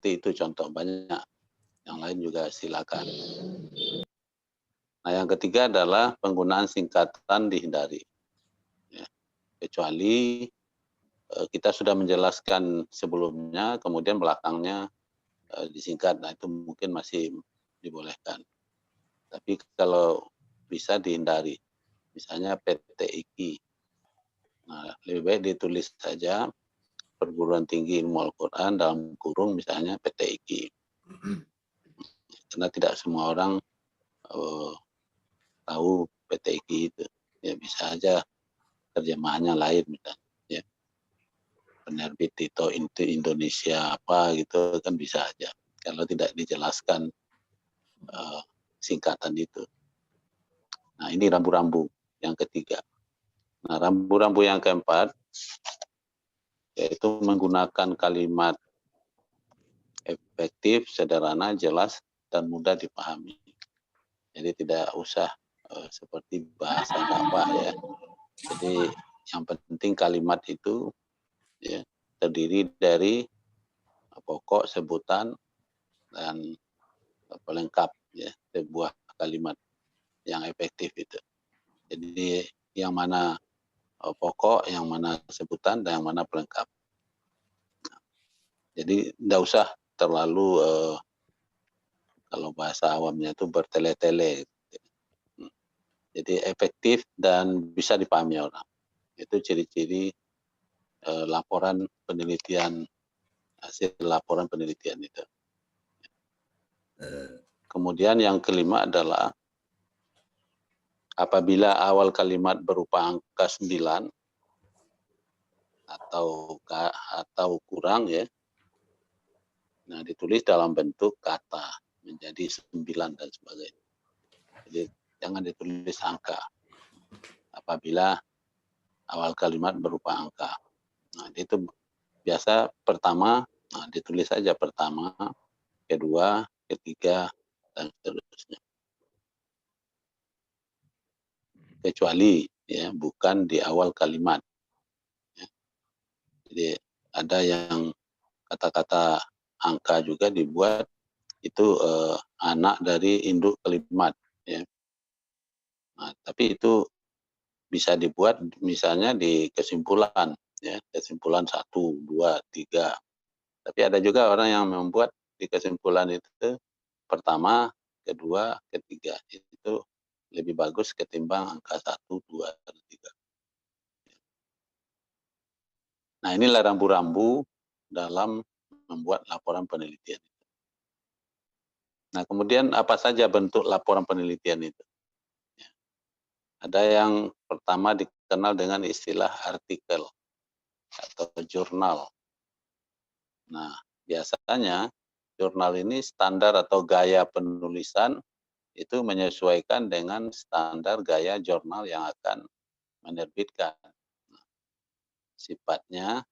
seperti itu contoh, banyak yang lain juga silakan. Nah, yang ketiga adalah penggunaan singkatan dihindari. Ya, kecuali kita sudah menjelaskan sebelumnya, kemudian belakangnya disingkat. Nah, itu mungkin masih dibolehkan. Tapi kalau bisa dihindari, misalnya PTIQ. Nah, lebih baik ditulis saja Perguruan Tinggi Ilmu Al-Quran dalam kurung misalnya PTIQ. Karena tidak semua orang tahu PTIQ itu. Ya bisa aja terjemahannya lain misalnya. Ya. Penerbit Tito Indonesia apa gitu kan bisa aja. Kalau tidak dijelaskan singkatan itu. Nah, ini rambu-rambu yang ketiga. Nah, rambu-rambu yang keempat yaitu menggunakan kalimat efektif, sederhana, jelas, dan mudah dipahami. Jadi tidak usah seperti bahasa dakwah ya. Jadi yang penting kalimat itu ya, terdiri dari pokok, sebutan, dan pelengkap ya, sebuah kalimat yang efektif itu. Jadi yang mana pokok, yang mana sebutan, dan yang mana pelengkap. Jadi tidak usah terlalu kalau bahasa awamnya itu bertele-tele. Jadi efektif dan bisa dipahami orang. Itu ciri-ciri laporan penelitian, hasil laporan penelitian itu. Kemudian yang kelima adalah apabila awal kalimat berupa angka 9 atau kurang ya, nah ditulis dalam bentuk kata menjadi 9 dan sebagainya. Jadi jangan ditulis angka apabila awal kalimat berupa angka. Nah itu biasa pertama, nah ditulis saja pertama, kedua, ketiga, dan seterusnya. Kecuali ya bukan di awal kalimat. Ya. Jadi ada yang kata-kata angka juga dibuat itu anak dari induk kalimat. Ya. Nah, tapi itu bisa dibuat misalnya di kesimpulan, ya kesimpulan 1, 2, 3. Tapi ada juga orang yang membuat di kesimpulan itu pertama, kedua, ketiga. Itu lebih bagus ketimbang angka 1, 2, dan 3. Nah, inilah rambu-rambu dalam membuat laporan penelitian. Nah, kemudian apa saja bentuk laporan penelitian itu? Ya. Ada yang pertama dikenal dengan istilah artikel atau jurnal. Nah, biasanya jurnal ini standar atau gaya penulisan itu menyesuaikan dengan standar gaya jurnal yang akan menerbitkan. Sifatnya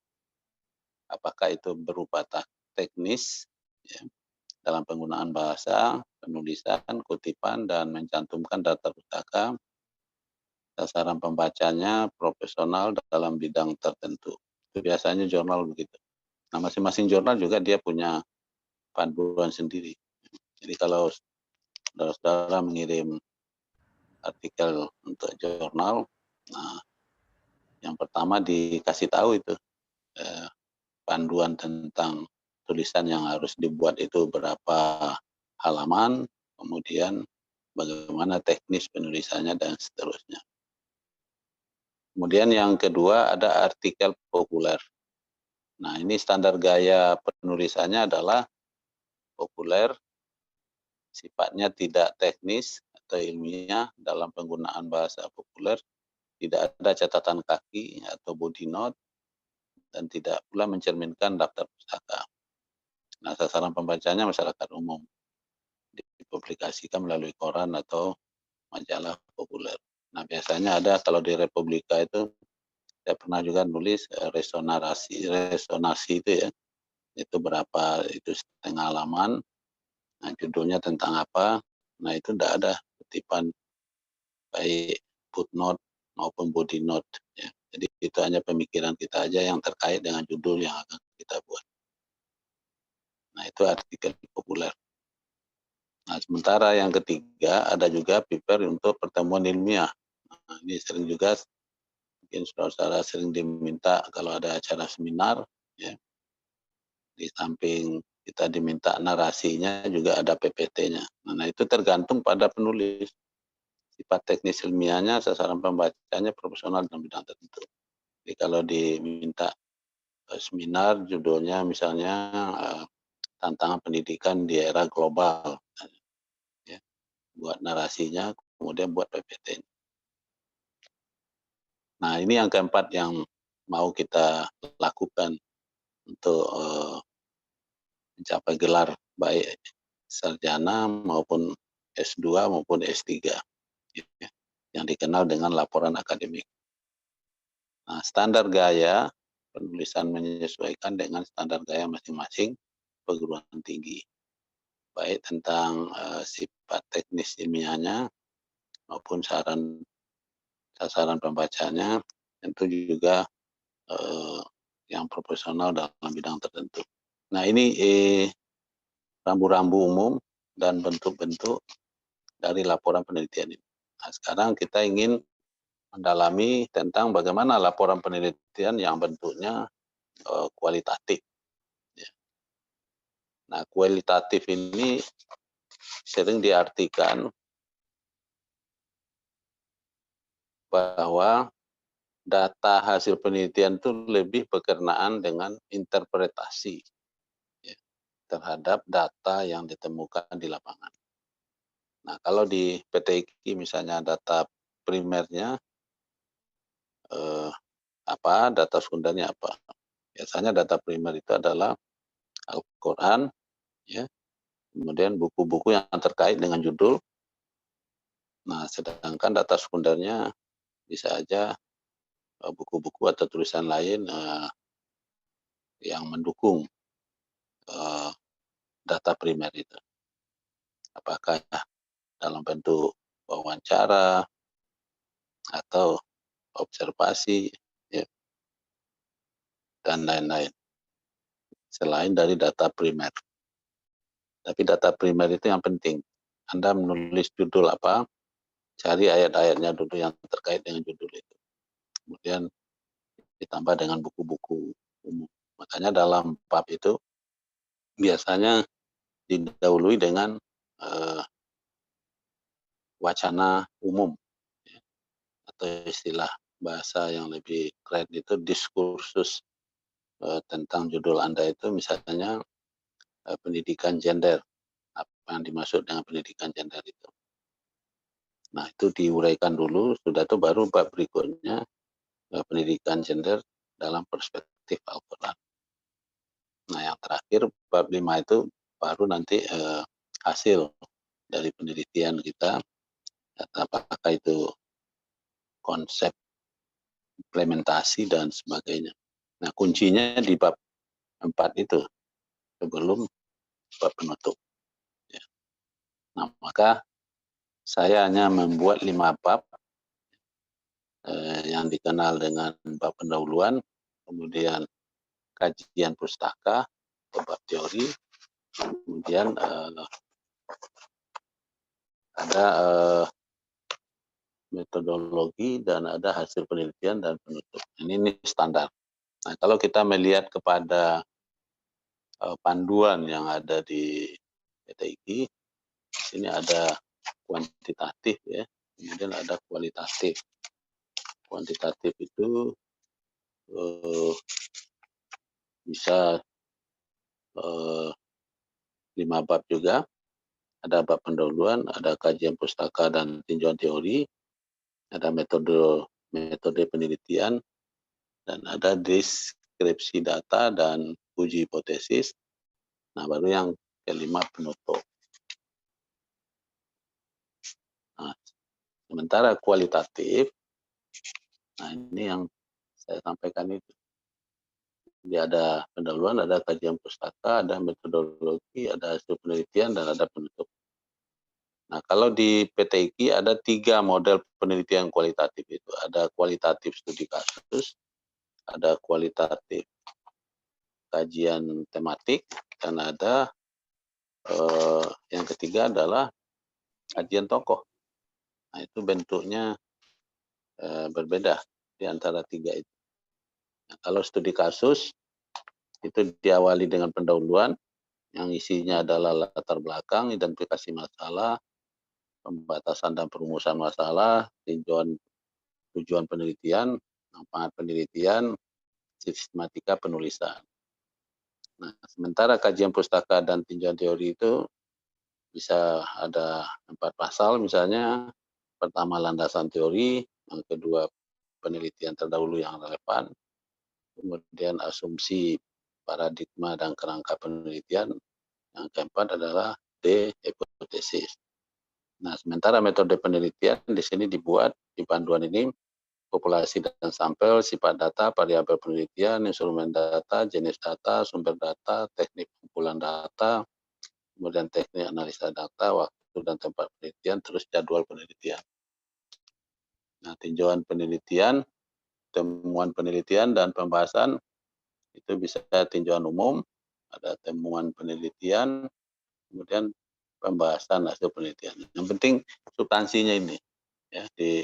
apakah itu berupa teknis ya, dalam penggunaan bahasa, penulisan, kutipan, dan mencantumkan data pustaka. Sasaran pembacanya profesional dalam bidang tertentu. Itu biasanya jurnal begitu. Nah, masing-masing jurnal juga dia punya panduan sendiri. Jadi kalau saudara-saudara mengirim artikel untuk jurnal, nah yang pertama dikasih tahu itu panduan tentang tulisan yang harus dibuat itu berapa halaman, kemudian bagaimana teknis penulisannya dan seterusnya. Kemudian yang kedua ada artikel populer. Nah, ini standar gaya penulisannya adalah populer, sifatnya tidak teknis atau ilmiah dalam penggunaan bahasa populer, tidak ada catatan kaki atau body note, dan tidak pula mencerminkan daftar pustaka. Nah, sasaran pembacanya masyarakat umum, dipublikasikan melalui koran atau majalah populer. Nah, biasanya ada kalau di Republika itu, saya pernah juga nulis resonasi itu ya, itu berapa, itu setengah halaman, nah judulnya tentang apa, nah itu tidak ada kutipan baik footnote maupun body note ya. Jadi itu hanya pemikiran kita aja yang terkait dengan judul yang akan kita buat. Nah, itu artikel populer. Nah, sementara yang ketiga ada juga paper untuk pertemuan ilmiah. Nah, ini sering juga, mungkin saudara-saudara sering diminta kalau ada acara seminar, ya, di samping kita diminta narasinya juga ada PPT-nya. Nah, itu tergantung pada penulis. Sifat teknis ilmiahnya, sasaran pembacanya profesional dalam bidang tertentu. Jadi kalau diminta seminar judulnya misalnya tantangan pendidikan di era global, ya, buat narasinya, kemudian buat PPT. Nah, ini yang keempat yang mau kita lakukan untuk mencapai gelar baik sarjana maupun S2 maupun S3, ya, yang dikenal dengan laporan akademik. Nah, standar gaya penulisan menyesuaikan dengan standar gaya masing-masing perguruan tinggi, baik tentang sifat teknis ilmiahnya maupun sasaran pembacanya, tentu juga yang profesional dalam bidang tertentu. Nah, ini rambu-rambu umum dan bentuk-bentuk dari laporan penelitian ini. Nah, sekarang kita ingin mendalami tentang bagaimana laporan penelitian yang bentuknya kualitatif. Ya. Nah, kualitatif ini sering diartikan bahwa data hasil penelitian itu lebih berkenaan dengan interpretasi, ya, terhadap data yang ditemukan di lapangan. Nah, kalau di PTIQ misalnya data primernya apa, data sekundernya apa. Biasanya data primer itu adalah Al-Quran, ya, kemudian buku-buku yang terkait dengan judul. Nah, sedangkan data sekundernya bisa aja buku-buku atau tulisan lain yang mendukung data primer itu. Apakah dalam bentuk wawancara atau observasi, ya, dan lain-lain. Selain dari data primer. Tapi data primer itu yang penting. Anda menulis judul apa, cari ayat-ayatnya dulu yang terkait dengan judul itu. Kemudian ditambah dengan buku-buku umum. Makanya dalam bab itu biasanya didahului dengan wacana umum, ya, atau istilah bahasa yang lebih keren itu diskursus tentang judul Anda itu, misalnya pendidikan gender. Apa yang dimaksud dengan pendidikan gender itu. Nah, itu diuraikan dulu, sudah itu baru bab berikutnya pendidikan gender dalam perspektif Al-Quran. Nah, yang terakhir bab 5 itu baru nanti hasil dari penelitian kita, apakah itu konsep implementasi dan sebagainya. Nah, kuncinya di bab 4 itu sebelum bab penutup. Ya. Nah, maka saya hanya membuat 5 bab yang dikenal dengan bab pendahuluan, kemudian kajian pustaka, bab teori, kemudian ada metodologi dan ada hasil penelitian dan penutup. Ini standar. Nah, kalau kita melihat kepada panduan yang ada di PTIQ, di sini ada kuantitatif, ya, kemudian ada kualitatif. Kuantitatif itu bisa 5 bab juga. Ada bab pendahuluan, ada kajian pustaka dan tinjauan teori, ada metode penelitian, dan ada deskripsi data dan uji hipotesis. Nah, baru yang kelima penutup. Nah, sementara kualitatif, nah ini yang saya sampaikan itu. Jadi ada pendahuluan, ada kajian pustaka, ada metodologi, ada hasil penelitian, dan ada penutup. Nah, kalau di PTIQ ada 3 model penelitian kualitatif itu. Ada kualitatif studi kasus, ada kualitatif kajian tematik, dan ada yang ketiga adalah kajian tokoh. Nah, itu bentuknya berbeda di antara tiga itu. Nah, kalau studi kasus itu diawali dengan pendahuluan yang isinya adalah latar belakang, identifikasi masalah, pembatasan dan perumusan masalah, tujuan penelitian, manfaat penelitian, sistematika penulisan. Nah, sementara kajian pustaka dan tinjauan teori itu bisa ada 4 pasal misalnya. Pertama, landasan teori, yang kedua penelitian terdahulu yang relevan, kemudian asumsi, paradigma dan kerangka penelitian, yang keempat adalah D, hipotesis. Nah, sementara metode penelitian di sini dibuat di panduan ini: populasi dan sampel, sifat data, variabel penelitian, instrumen data, jenis data, sumber data, teknik pengumpulan data, kemudian teknik analisa data, waktu dan tempat penelitian, terus jadwal penelitian. Nah, tinjauan penelitian, temuan penelitian dan pembahasan itu bisa tinjauan umum, ada temuan penelitian, kemudian pembahasan hasil penelitian. Yang penting substansinya ini ya di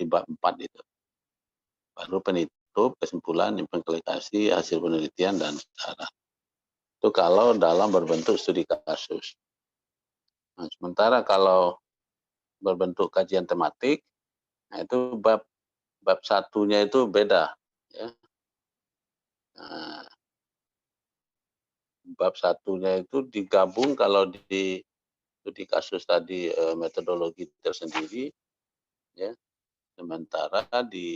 bab 4 itu. Baru penutup, kesimpulan, implementasi, hasil penelitian, dan syarat. Itu kalau dalam berbentuk studi kasus. Nah, sementara kalau berbentuk kajian tematik, nah itu bab satunya itu beda. Ya. Nah, bab satunya itu digabung kalau di studi kasus tadi metodologi tersendiri, ya. Sementara di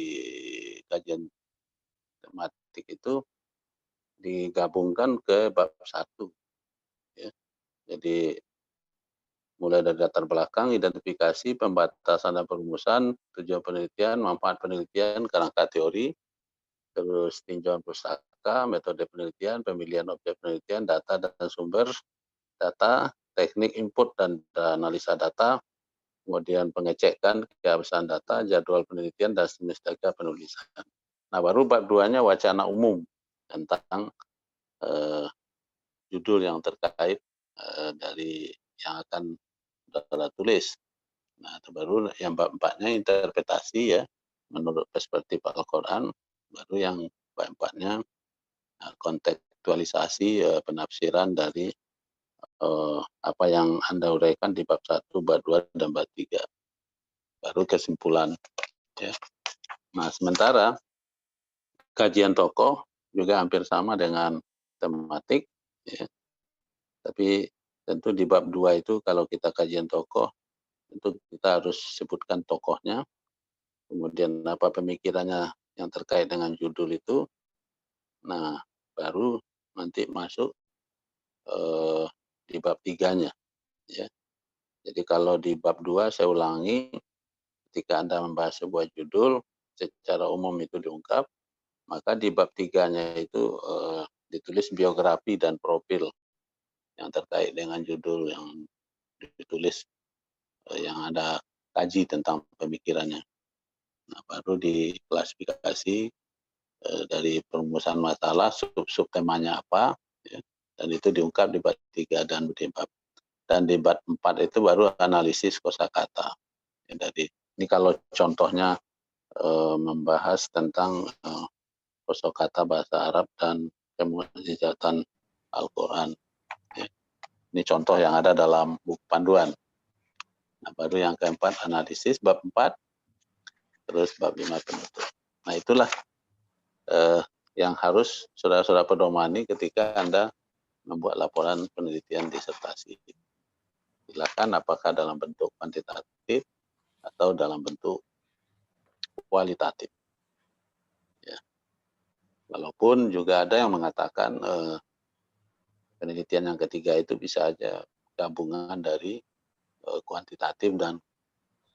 kajian tematik itu digabungkan ke bab 1. Ya. Jadi mulai dari latar belakang, identifikasi, pembatasan dan perumusan, tujuan penelitian, manfaat penelitian, kerangka teori, terus tinjauan pustaka, metode penelitian, pemilihan objek penelitian, data dan sumber data, teknik input dan analisa data, kemudian pengecekan keabsahan data, jadwal penelitian, dan sistematika penulisan. Nah, baru bab 2-nya wacana umum tentang judul yang terkait dari yang akan saudara tulis. Nah, baru yang bab 4-nya interpretasi ya, menurut perspektif Al-Quran. Baru yang bab 4-nya kontekstualisasi, penafsiran dari apa yang Anda uraikan di bab 1, bab 2, dan bab 3. Baru kesimpulan. Ya. Nah, sementara kajian tokoh juga hampir sama dengan tematik. Ya. Tapi tentu di bab 2 itu kalau kita kajian tokoh, tentu kita harus sebutkan tokohnya, kemudian apa pemikirannya yang terkait dengan judul itu. Nah, baru nanti masuk di bab 3-nya. Ya. Jadi kalau di bab 2 saya ulangi, ketika Anda membahas sebuah judul, secara umum itu diungkap, maka di bab 3-nya itu ditulis biografi dan profil yang terkait dengan judul yang ditulis, yang Anda kaji tentang pemikirannya. Nah, baru diklasifikasi dari perumusan masalah, sub temanya apa, ya, dan itu diungkap di bab 3 dan di bab 4 itu baru analisis kosakata. Ya, ini kalau contohnya membahas tentang kosakata bahasa Arab dan kemu'jizatan Al-Quran. Ya. Ini contoh yang ada dalam buku panduan. Nah, baru yang keempat analisis bab 4, terus bab 5 penutup. Nah, itulah yang harus saudara-saudara pedomani ketika Anda membuat laporan penelitian disertasi. Silakan apakah dalam bentuk kuantitatif atau dalam bentuk kualitatif. Ya. Walaupun juga ada yang mengatakan penelitian yang ketiga itu bisa aja gabungan dari kuantitatif dan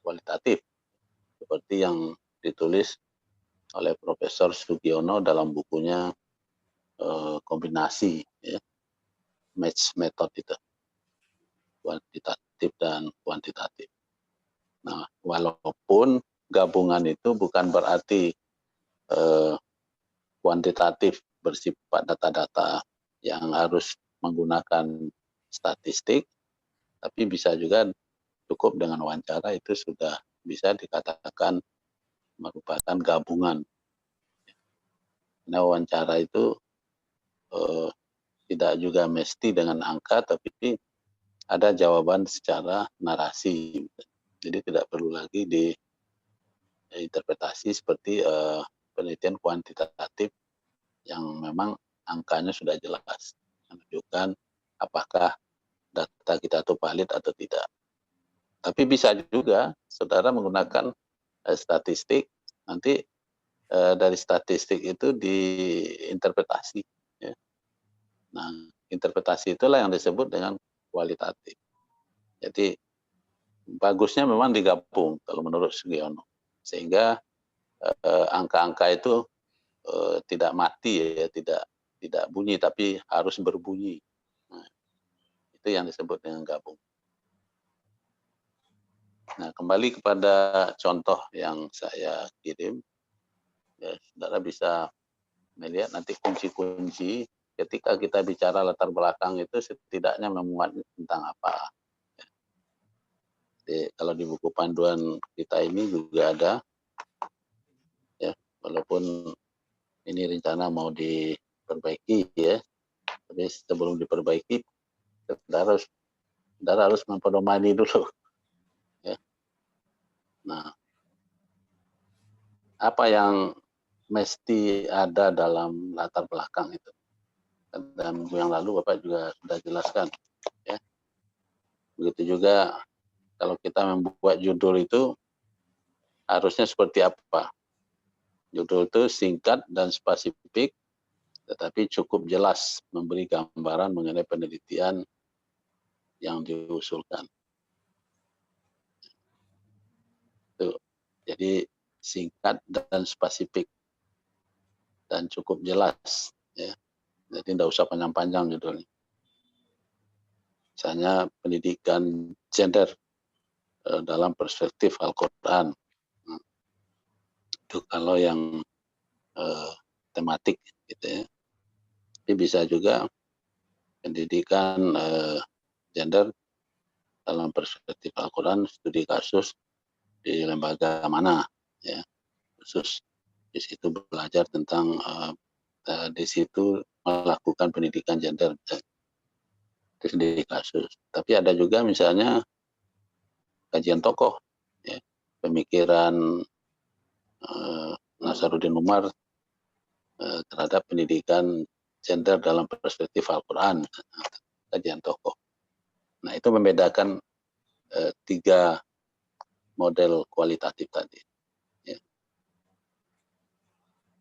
kualitatif, seperti yang ditulis oleh Profesor Sugiono dalam bukunya kombinasi, ya, match method itu, kuantitatif dan kuantitatif. Nah, walaupun gabungan itu bukan berarti kuantitatif bersifat data-data yang harus menggunakan statistik, tapi bisa juga cukup dengan wawancara, itu sudah bisa dikatakan merupakan gabungan. Nah, wawancara itu tidak juga mesti dengan angka, tapi ada jawaban secara narasi. Jadi tidak perlu lagi diinterpretasi seperti penelitian kuantitatif yang memang angkanya sudah jelas, menunjukkan apakah data kita itu valid atau tidak. Tapi bisa juga saudara menggunakan statistik, nanti dari statistik itu diinterpretasi. Ya. Nah, interpretasi itulah yang disebut dengan kualitatif. Jadi bagusnya memang digabung kalau menurut Sugiono, sehingga angka-angka itu tidak mati ya, tidak bunyi tapi harus berbunyi. Nah, itu yang disebut dengan gabung. Nah, kembali kepada contoh yang saya kirim, ya, saudara bisa melihat nanti kunci-kunci ketika kita bicara latar belakang itu setidaknya memuat tentang apa. Jadi, kalau di buku panduan kita ini juga ada, ya, walaupun ini rencana mau diperbaiki ya, tapi sebelum diperbaiki, saudara harus mempedomani dulu. Ya. Nah, apa yang mesti ada dalam latar belakang itu? Dan minggu yang lalu Bapak juga sudah jelaskan. Ya. Begitu juga kalau kita membuat judul itu harusnya seperti apa? Judul itu singkat dan spesifik, tetapi cukup jelas memberi gambaran mengenai penelitian yang diusulkan. Itu. Jadi singkat dan spesifik dan cukup jelas. Ya. Jadi tidak usah panjang-panjang judulnya. Misalnya pendidikan gender dalam perspektif Al-Quran. Itu kalau yang tematik gitu ya. Tapi bisa juga pendidikan gender dalam perspektif Al-Quran, studi kasus di lembaga mana ya, khusus di situ belajar tentang di situ melakukan pendidikan gender, itu studi kasus. Tapi ada juga misalnya kajian tokoh ya, pemikiran Nasaruddin Umar terhadap pendidikan gender dalam perspektif Al-Quran, kajian tokoh. Nah, itu membedakan 3 model kualitatif tadi. Ya.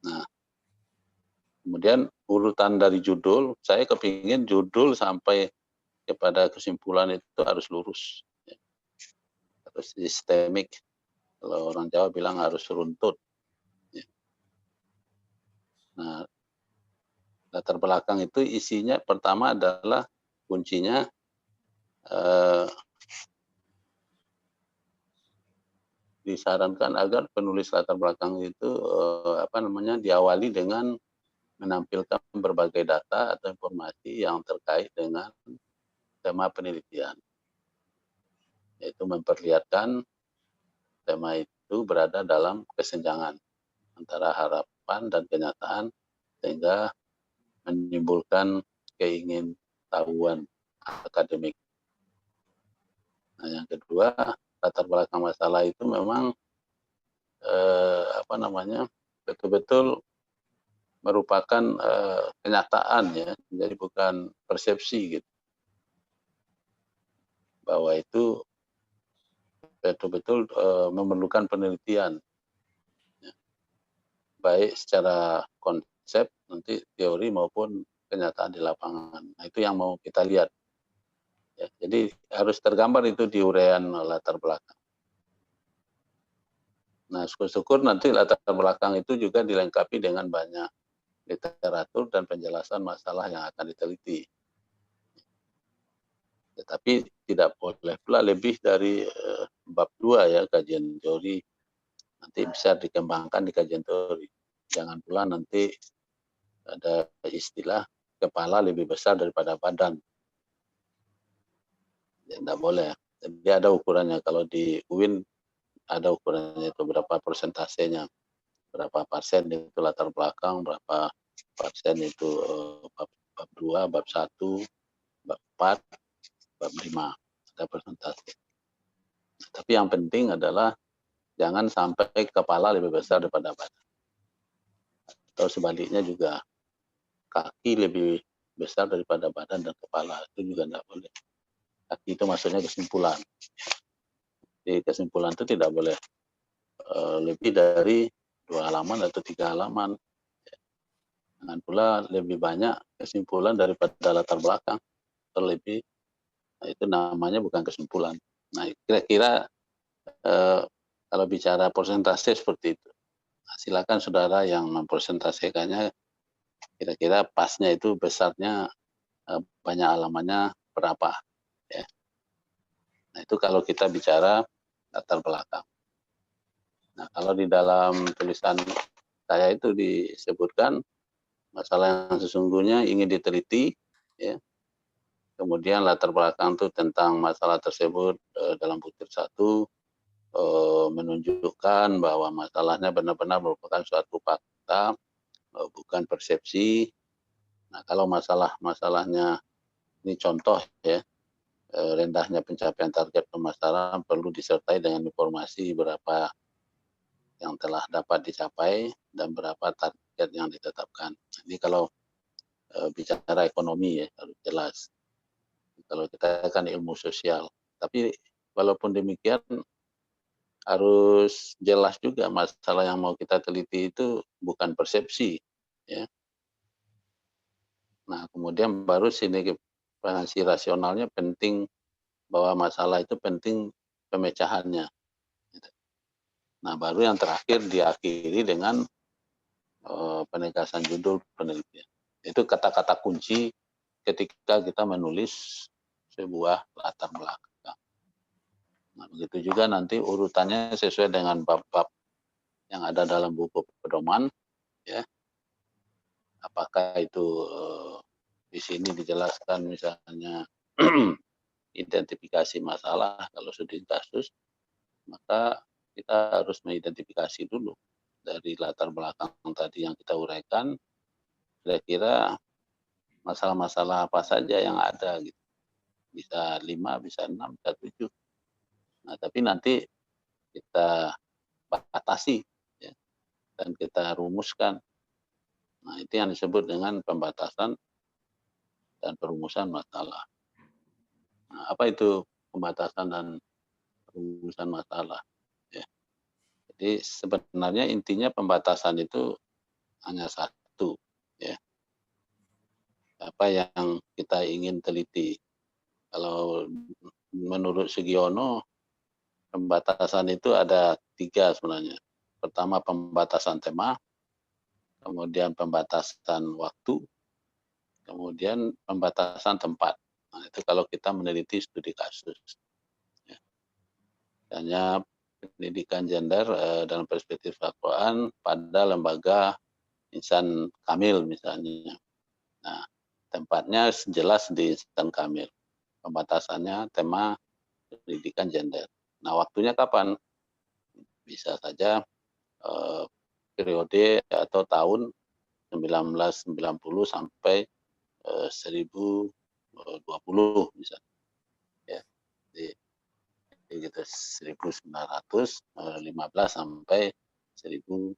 Nah, kemudian urutan dari judul, saya kepingin judul sampai kepada kesimpulan itu harus lurus. Ya. Harus sistemik. Kalau orang Jawa bilang harus runtut. Ya. Nah, latar belakang itu isinya pertama adalah kuncinya disarankan agar penulis latar belakang itu diawali dengan menampilkan berbagai data atau informasi yang terkait dengan tema penelitian, yaitu memperlihatkan tema itu berada dalam kesenjangan antara harapan dan kenyataan sehingga menimbulkan keingintahuan akademik. Nah, yang kedua, latar belakang masalah itu memang betul-betul merupakan kenyataan ya, jadi bukan persepsi gitu. Bahwa itu betul-betul memerlukan penelitian. Ya. Baik secara konsep, nanti teori maupun kenyataan di lapangan. Nah, itu yang mau kita lihat. Ya, jadi harus tergambar itu di uraian latar belakang. Nah, syukur-syukur nanti latar belakang itu juga dilengkapi dengan banyak literatur dan penjelasan masalah yang akan diteliti. Tetapi tidak boleh pula lebih dari bab 2 ya, kajian teori. Nanti bisa dikembangkan di kajian teori. Jangan pula nanti ada istilah kepala lebih besar daripada badan. Ya, tidak boleh. Jadi ada ukurannya. Kalau di UIN ada ukurannya itu berapa persentasenya, berapa persen itu latar belakang, berapa persen itu bab 2, bab 1, bab 4, bab 5. Ada persentase. Tapi yang penting adalah jangan sampai kepala lebih besar daripada badan. Atau sebaliknya juga kaki lebih besar daripada badan dan kepala, itu juga tidak boleh. Kaki itu maksudnya kesimpulan. Di kesimpulan itu tidak boleh lebih dari 2 halaman atau 3 halaman. Jangan pula lebih banyak kesimpulan daripada latar belakang. Terlebih, nah itu namanya bukan kesimpulan. Nah, kira-kira kalau bicara persentase seperti itu. Nah, silakan saudara yang mempresentasekannya, kira-kira pasnya itu besarnya banyak halamannya berapa. Ya. Nah, itu kalau kita bicara latar belakang. Nah, kalau di dalam tulisan saya itu disebutkan masalah yang sesungguhnya ingin diteliti, ya. Kemudian latar belakang itu tentang masalah tersebut dalam butir 1 menunjukkan bahwa masalahnya benar-benar merupakan suatu fakta, bukan persepsi. Nah, kalau masalahnya ini contoh ya, rendahnya pencapaian target pemasaran perlu disertai dengan informasi berapa yang telah dapat dicapai dan berapa target yang ditetapkan. Ini kalau bicara ekonomi ya harus jelas. Kalau kita kan ilmu sosial, tapi walaupun demikian harus jelas juga masalah yang mau kita teliti itu bukan persepsi, ya. Nah, kemudian baru signifikansi rasionalnya penting, bahwa masalah itu penting pemecahannya. Gitu. Nah, baru yang terakhir diakhiri dengan penegasan judul penelitian. Itu kata-kata kunci ketika kita menulis sebuah latar belakang. Nah, begitu juga nanti urutannya sesuai dengan bab-bab yang ada dalam buku pedoman, ya. Apakah itu di sini dijelaskan misalnya identifikasi masalah kalau studi kasus, maka kita harus mengidentifikasi dulu dari latar belakang tadi yang kita uraikan, kira-kira masalah-masalah apa saja yang ada gitu. Bisa 5, bisa 6, bisa 7. Nah, tapi nanti kita batasi ya, dan kita rumuskan. Nah, itu yang disebut dengan pembatasan dan perumusan masalah. Nah, apa itu pembatasan dan perumusan masalah? Ya. Jadi sebenarnya intinya pembatasan itu hanya satu, ya. Apa yang kita ingin teliti. Kalau menurut Sugiono, pembatasan itu ada 3 sebenarnya. Pertama pembatasan tema, kemudian pembatasan waktu, kemudian pembatasan tempat. Nah, itu kalau kita meneliti studi kasus. Ya. Hanya pendidikan gender dalam perspektif Al-Quran pada lembaga insan kamil misalnya. Nah, tempatnya jelas di insan kamil. Pembatasannya tema pendidikan gender. Nah, waktunya kapan? Bisa saja periode atau tahun 1990 sampai 1020 misalnya. Ya. Jadi gitu 1915 sampai 2020.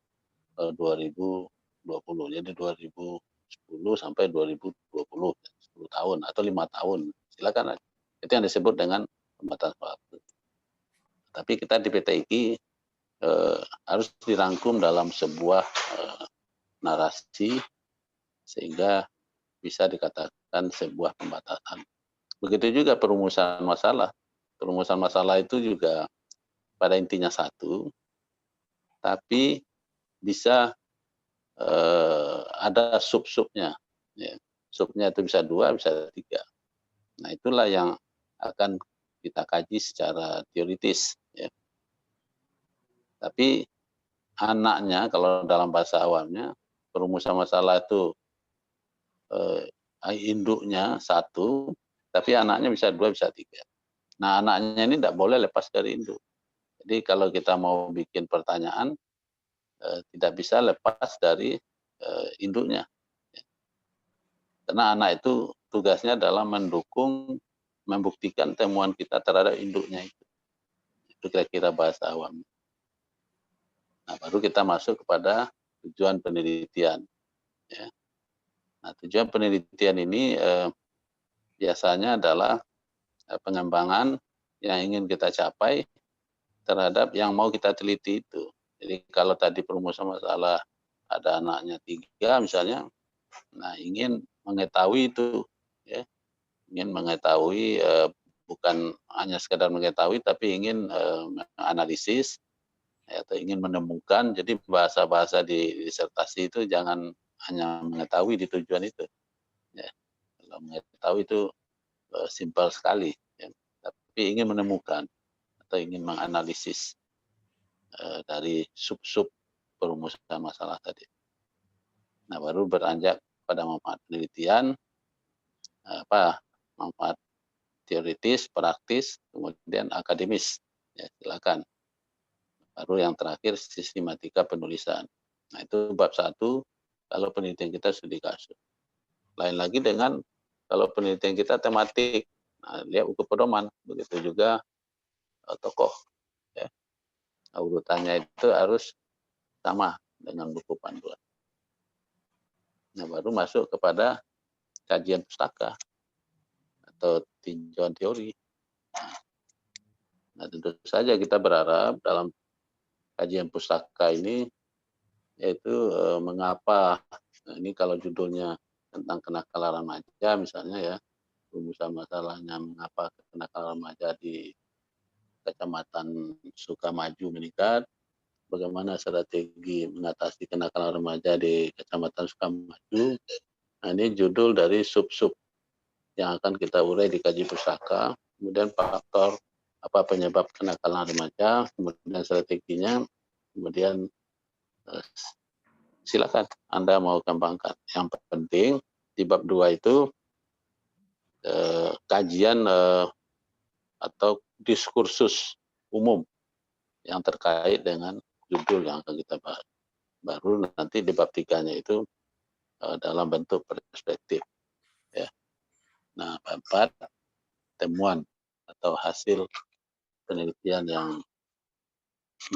Jadi 2010 sampai 2020, 10 tahun atau 5 tahun. Silakan aja. Itu yang disebut dengan pembatasan waktu. Tapi kita di PTIG harus dirangkum dalam sebuah narasi sehingga bisa dikatakan sebuah pembatasan. Begitu juga perumusan masalah. Perumusan masalah itu juga pada intinya satu, tapi bisa ada sub-subnya. Ya. Subnya itu bisa 2, bisa 3. Nah, itulah yang akan kita kaji secara teoritis. Ya. Tapi anaknya kalau dalam bahasa awamnya, perumusan masalah itu induknya 1, tapi anaknya bisa 2, bisa 3. Nah, anaknya ini tidak boleh lepas dari induk. Jadi kalau kita mau bikin pertanyaan, tidak bisa lepas dari induknya. Karena anak itu tugasnya adalah mendukung, membuktikan temuan kita terhadap induknya itu. Itu kira-kira bahasa awam. Nah, baru kita masuk kepada tujuan penelitian. Ya. Nah, tujuan penelitian ini biasanya adalah pengembangan yang ingin kita capai terhadap yang mau kita teliti itu. Jadi kalau tadi perumusan masalah ada anaknya 3 misalnya, nah ingin mengetahui itu, ya, ingin mengetahui bukan hanya sekedar mengetahui, tapi ingin menganalisis atau ingin menemukan. Jadi bahasa-bahasa di disertasi itu jangan hanya mengetahui di tujuan itu. Ya. Kalau mengetahui itu simpel sekali, ya. Tapi ingin menemukan atau ingin menganalisis dari sub-sub perumusan masalah tadi. Nah, baru beranjak pada manfaat penelitian, manfaat teoritis, praktis, kemudian akademis. Ya, silakan. Baru yang terakhir sistematika penulisan. Nah, itu bab 1 kalau penelitian kita studi kasus. Lain lagi dengan kalau penelitian kita tematik. Nah, lihat buku pedoman, begitu juga tokoh. Ya. Urutannya itu harus sama dengan buku panduan. Nah, baru masuk kepada kajian pustaka atau tinjauan teori. Nah, tentu saja kita berharap dalam kajian pustaka ini yaitu mengapa, nah ini kalau judulnya tentang kenakalan remaja misalnya ya, rumusan masalahnya mengapa kenakalan remaja di Kecamatan Sukamaju meningkat, bagaimana strategi mengatasi kenakalan remaja di Kecamatan Sukamaju. Nah, ini judul dari sub-sub yang akan kita urai di kaji pustaka, kemudian faktor apa penyebab kenakalan remaja, kemudian strateginya, kemudian silakan Anda mau kembangkan. Yang penting di bab 2 itu kajian atau diskursus umum yang terkait dengan judul yang akan kita bahas. Baru nanti di bab 3-nya itu dalam bentuk perspektif. Ya. Nah, bab 4 temuan atau hasil penelitian yang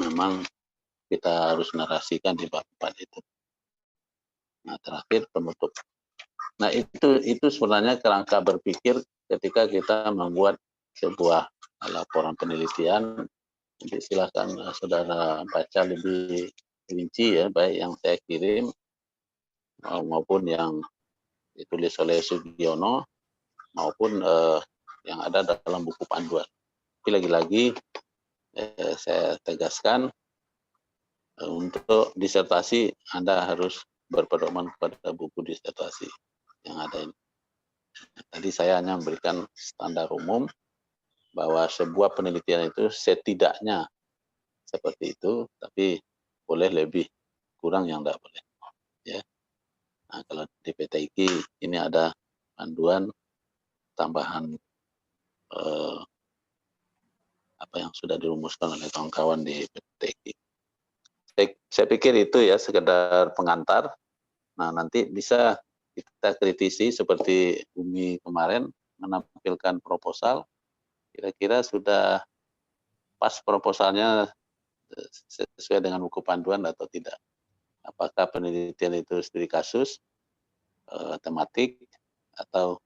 memang kita harus narasikan di bab 4 itu. Nah, terakhir penutup. Nah, itu sebenarnya kerangka berpikir ketika kita membuat sebuah laporan penelitian. Nanti silakan saudara baca lebih rinci ya, baik yang saya kirim maupun yang ditulis oleh Sugiono maupun yang ada dalam buku panduan. Tapi lagi-lagi saya tegaskan untuk disertasi Anda harus berpedoman kepada buku disertasi yang ada ini. Tadi saya hanya memberikan standar umum bahwa sebuah penelitian itu setidaknya seperti itu, tapi boleh lebih, kurang yang tidak boleh. Ya. Nah, kalau di PTIK ini ada panduan tambahan apa yang sudah dirumuskan oleh kawan-kawan di PTIK. Saya pikir itu ya sekedar pengantar. Nah, nanti bisa kita kritisi seperti Umi kemarin menampilkan proposal. Kira-kira sudah pas proposalnya sesuai dengan buku panduan atau tidak. Apakah penelitian itu studi kasus, tematik, atau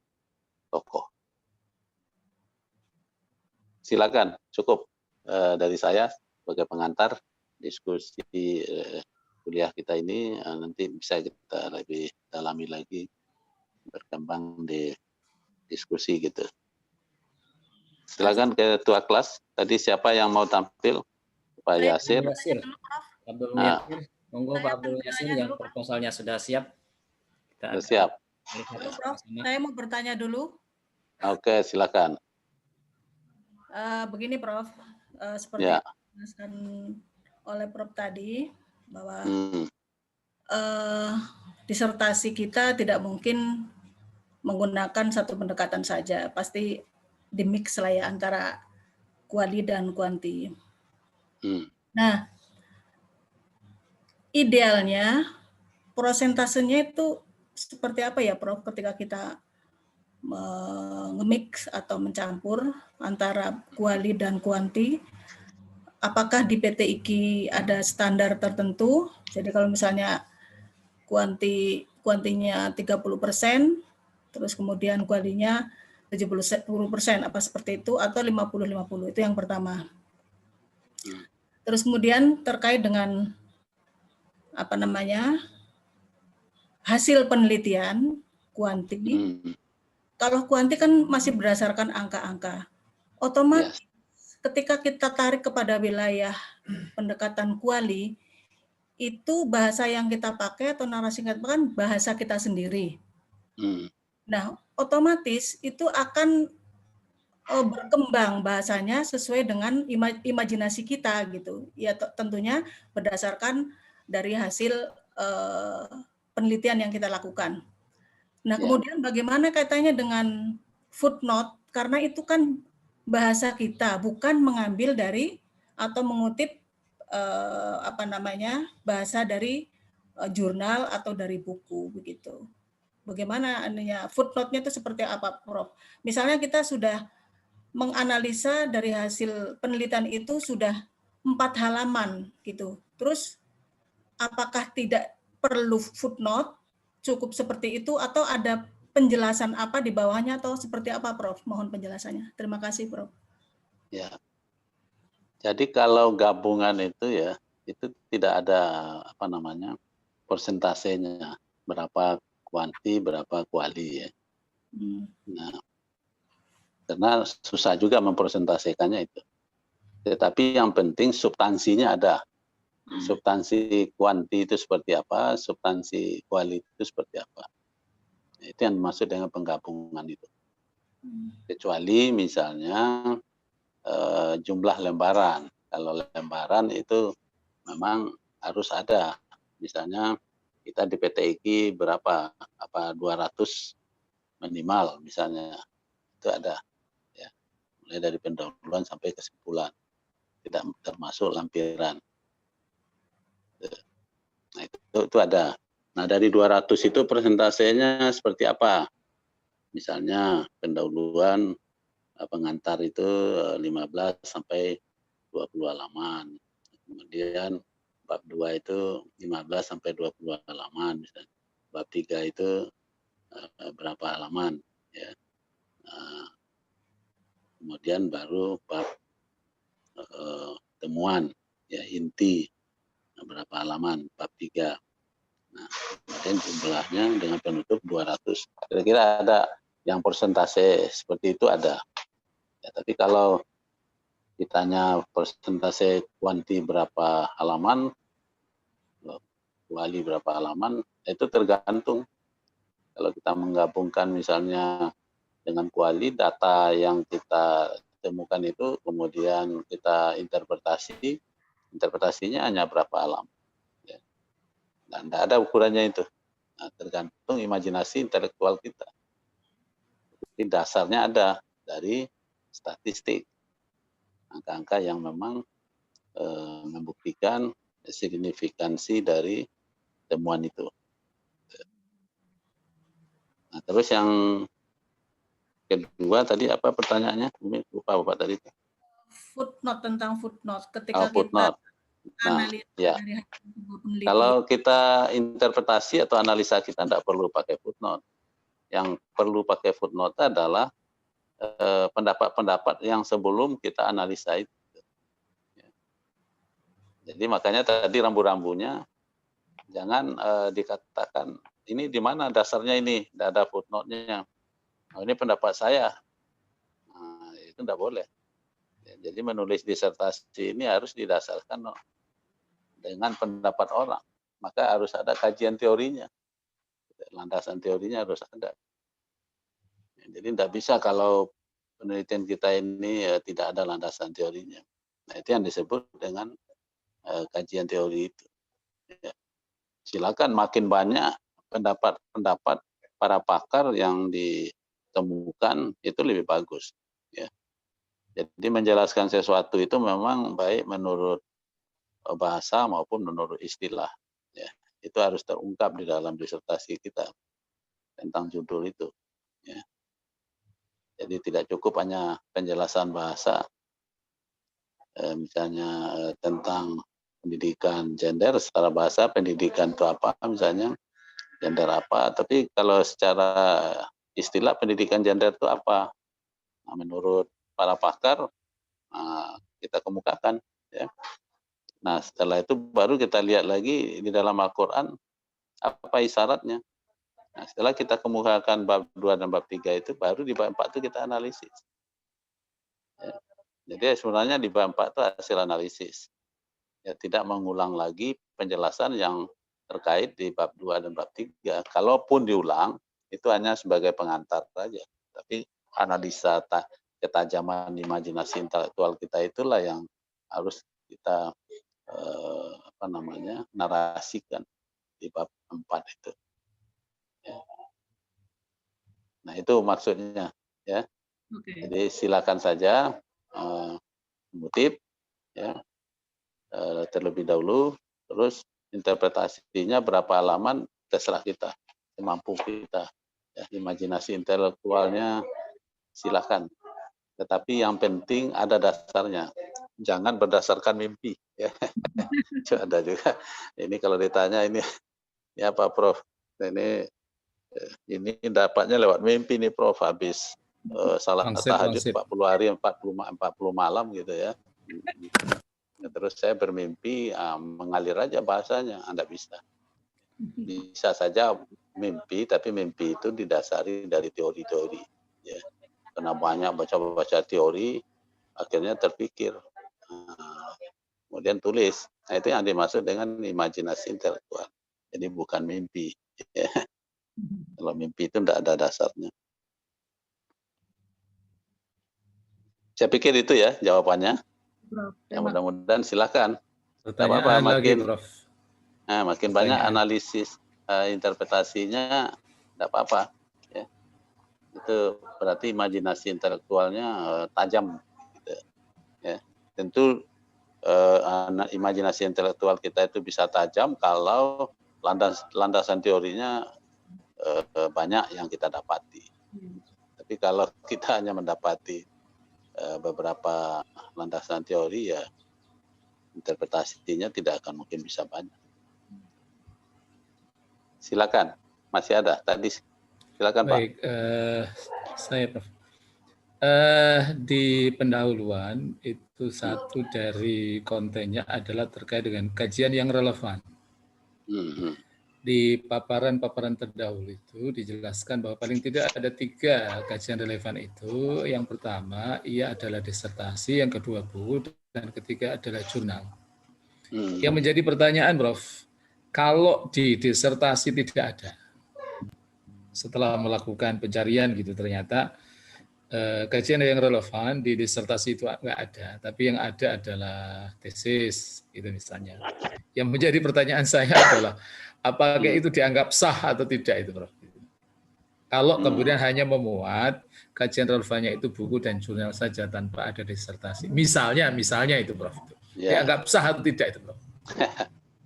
tokoh. Silakan, cukup dari saya sebagai pengantar diskusi kuliah kita ini, nanti bisa kita lebih dalami lagi, berkembang di diskusi gitu. Silakan ketua kelas, tadi siapa yang mau tampil? Pak Yasir. Abdul Yasir, monggo Pak Abdul Yasir yang proposalnya sudah siap. Sudah siap. Prof, saya mau bertanya dulu. Oke, silakan. Begini Prof, seperti yang dijelaskan oleh Prof tadi bahwa disertasi kita tidak mungkin menggunakan satu pendekatan saja. Pasti di-mix lah ya antara kuali dan kuanti. Nah, idealnya prosentasenya itu seperti apa ya Prof ketika kita nge-mix atau mencampur antara kuali dan kuanti? Apakah di PT IKI ada standar tertentu? Jadi kalau misalnya kuantinya 30%, terus kemudian kualinya 70%, apa seperti itu, atau 50-50, itu yang pertama. Terus kemudian terkait dengan hasil penelitian kuanti. Kalau kuanti kan masih berdasarkan angka-angka. Otomatis ketika kita tarik kepada wilayah pendekatan kuali, itu bahasa yang kita pakai atau narasi yang kita pakai kan bahasa kita sendiri. Nah, otomatis itu akan berkembang bahasanya sesuai dengan imajinasi kita gitu. Ya tentunya berdasarkan dari hasil penelitian yang kita lakukan. Nah, kemudian bagaimana kaitannya dengan footnote? Karena itu kan bahasa kita, bukan mengambil dari atau mengutip bahasa dari jurnal atau dari buku begitu. Bagaimana footnote-nya itu seperti apa, Prof? Misalnya kita sudah menganalisa dari hasil penelitian itu sudah 4 halaman gitu. Terus apakah tidak perlu footnote, cukup seperti itu, atau ada penjelasan apa di bawahnya, atau seperti apa, Prof? Mohon penjelasannya. Terima kasih, Prof. Ya. Jadi kalau gabungan itu ya, itu tidak ada persentasenya, berapa kuanti, berapa kuali ya. Nah, karena susah juga mempresentasikannya itu. Tetapi yang penting substansinya ada. Substansi kuanti itu seperti apa, substansi kuali itu seperti apa. Itu yang dimaksud dengan penggabungan itu. Kecuali misalnya jumlah lembaran. Kalau lembaran itu memang harus ada. Misalnya kita di PT IKI berapa? 200 minimal misalnya. Itu ada. Ya. Mulai dari pendahuluan sampai kesimpulan. Tidak termasuk lampiran. Nah, itu ada. Nah, dari 200 itu persentasenya seperti apa? Misalnya pendahuluan pengantar itu 15 sampai 20 halaman. Kemudian bab 2 itu 15 sampai 20 halaman misalnya. Bab 3 itu berapa halaman ya. Kemudian baru bab temuan ya, inti berapa halaman bab 3. Nah, kemudian jumlahnya dengan penutup 200. Kira-kira ada yang persentase seperti itu ada. Ya, tapi kalau ditanya persentase kuanti berapa halaman, kuali berapa halaman, itu tergantung. Kalau kita menggabungkan misalnya dengan kuali, data yang kita temukan itu kemudian kita interpretasinya hanya berapa halaman. Ya. Dan tidak ada ukurannya itu. Nah, tergantung imajinasi intelektual kita. Jadi dasarnya ada dari statistik. Angka-angka yang memang membuktikan signifikansi dari temuan itu. Nah, terus yang kedua tadi apa pertanyaannya? Lupa Bapak tadi. Footnote, tentang footnote. Ketika footnote. Kita analisa dari penelitian. Kalau kita interpretasi atau analisa kita tidak perlu pakai footnote. Yang perlu pakai footnote adalah pendapat-pendapat yang sebelum kita analisa itu. Jadi makanya tadi rambu-rambunya jangan dikatakan ini di mana dasarnya ini, tidak ada footnote-nya. Oh, ini pendapat saya. Nah, itu tidak boleh. Jadi menulis disertasi ini harus didasarkan dengan pendapat orang. Maka harus ada kajian teorinya. Landasan teorinya harus ada. Jadi tidak bisa kalau penelitian kita ini tidak ada landasan teorinya. Nah, itu yang disebut dengan kajian teori itu. Ya. Silakan makin banyak pendapat-pendapat para pakar yang ditemukan itu lebih bagus. Ya. Jadi menjelaskan sesuatu itu memang baik menurut bahasa maupun menurut istilah. Ya. Itu harus terungkap di dalam disertasi kita tentang judul itu. Ya. Jadi tidak cukup hanya penjelasan bahasa, misalnya tentang pendidikan gender secara bahasa, pendidikan itu apa misalnya, gender apa, tapi kalau secara istilah pendidikan gender itu apa? Nah, menurut para pakar kita kemukakan. Ya. Nah setelah itu baru kita lihat lagi di dalam Al-Quran apa isyaratnya. Nah, setelah kita kemukakan bab 2 dan bab 3 itu, baru di bab 4 itu kita analisis. Ya. Jadi sebenarnya di bab 4 itu hasil analisis. Ya, tidak mengulang lagi penjelasan yang terkait di bab 2 dan bab 3. Kalaupun diulang, itu hanya sebagai pengantar saja. Tapi analisa ketajaman imajinasi intelektual kita itulah yang harus kita narasikan di bab 4 itu. Ya. Nah itu maksudnya, ya. Okay. Jadi silakan saja mengutip, ya, terlebih dahulu, terus interpretasinya berapa halaman terserah kita, semampu kita. Ya, imajinasi intelektualnya silakan. Tetapi yang penting ada dasarnya, jangan berdasarkan mimpi. Ya. Ada juga. Ini kalau ditanya ini apa Prof? Ini dapatnya lewat mimpi nih Prof, habis salat tahajud 40 hari 40 malam gitu ya. Terus saya bermimpi mengalir aja bahasanya, Anda bisa. Bisa saja mimpi, tapi mimpi itu didasari dari teori-teori. Ya. Karena banyak baca-baca teori, akhirnya terpikir. Kemudian tulis. Nah itu yang dimaksud dengan imajinasi intelektual. Jadi bukan mimpi. Ya. Kalau mimpi itu tidak ada dasarnya. Saya pikir itu ya jawabannya. Ya, mudah-mudahan silakan. Pertanyaan lagi, Prof. Nah, makin banyak analisis interpretasinya, tidak apa-apa. Ya. Itu berarti imajinasi intelektualnya tajam. Gitu. Ya. Tentu imajinasi intelektual kita itu bisa tajam kalau landasan teorinya banyak yang kita dapati. Tapi kalau kita hanya mendapati beberapa landasan teori, ya interpretasinya tidak akan mungkin bisa banyak. Silakan, masih ada tadi. Silakan Baik, Pak. Saya Prof. Di pendahuluan itu satu dari kontennya adalah terkait dengan kajian yang relevan. Di paparan-paparan terdahulu itu dijelaskan bahwa paling tidak ada 3 kajian relevan itu. Yang pertama, ia adalah disertasi, yang kedua buku, dan ketiga adalah jurnal. Yang menjadi pertanyaan, Prof, kalau di disertasi tidak ada, setelah melakukan pencarian gitu ternyata kajian yang relevan di disertasi itu nggak ada, tapi yang ada adalah tesis, itu misalnya. Yang menjadi pertanyaan saya adalah, apakah itu dianggap sah atau tidak itu, Prof? Kalau kemudian hanya memuat kajian relevannya itu buku dan jurnal saja tanpa ada disertasi, misalnya itu, Prof, dianggap sah atau tidak itu, Prof?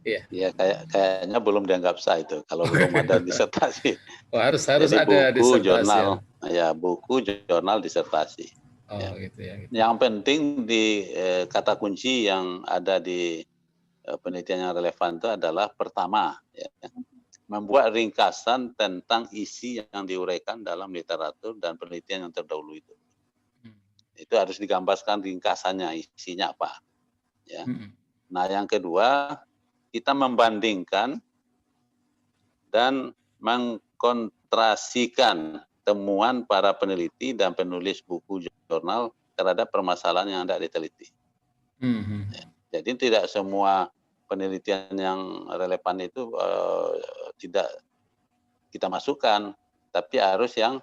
Iya. Ya, kayaknya belum dianggap sah itu kalau belum ada disertasi. Harus jadi ada buku, disertasi. Jurnal, ya buku, jurnal, disertasi. Ya. Gitu ya. Gitu. Yang penting di kata kunci yang ada di penelitian yang relevan itu adalah pertama, ya, membuat ringkasan tentang isi yang diuraikan dalam literatur dan penelitian yang terdahulu itu. Itu harus digambarkan ringkasannya, isinya apa. Ya. Nah, yang kedua, kita membandingkan dan mengkontrasikan temuan para peneliti dan penulis buku jurnal terhadap permasalahan yang ada diteliti. Ya. Jadi tidak semua penelitian yang relevan itu tidak kita masukkan, tapi harus yang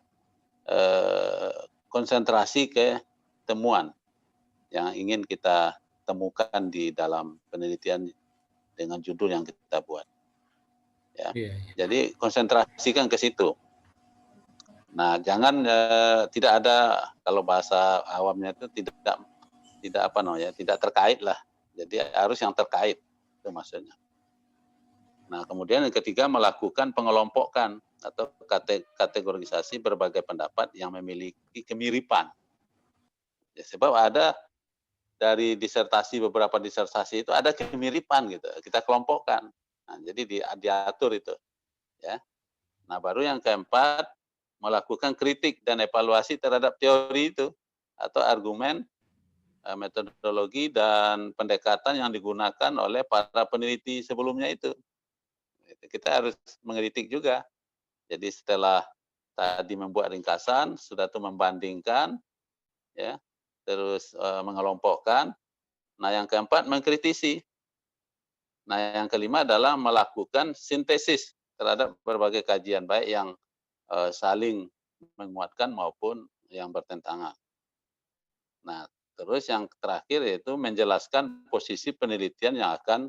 konsentrasi ke temuan yang ingin kita temukan di dalam penelitian dengan judul yang kita buat. Ya. Jadi konsentrasikan ke situ. Nah, jangan tidak ada, kalau bahasa awamnya itu tidak apa namanya, tidak terkait lah. Jadi harus yang terkait, itu maksudnya. Nah, kemudian yang ketiga melakukan pengelompokan atau kategorisasi berbagai pendapat yang memiliki kemiripan. Ya, sebab ada dari beberapa disertasi itu ada kemiripan gitu, kita kelompokkan. Nah, jadi diatur itu, ya. Nah, baru yang keempat melakukan kritik dan evaluasi terhadap teori itu atau argumen, metodologi dan pendekatan yang digunakan oleh para peneliti sebelumnya itu. Kita harus mengkritik juga. Jadi setelah tadi membuat ringkasan, sudah itu membandingkan, ya, terus mengelompokkan. Nah, yang keempat mengkritisi. Nah, yang kelima adalah melakukan sintesis terhadap berbagai kajian, baik yang saling menguatkan maupun yang bertentangan. Nah, terus yang terakhir yaitu menjelaskan posisi penelitian yang akan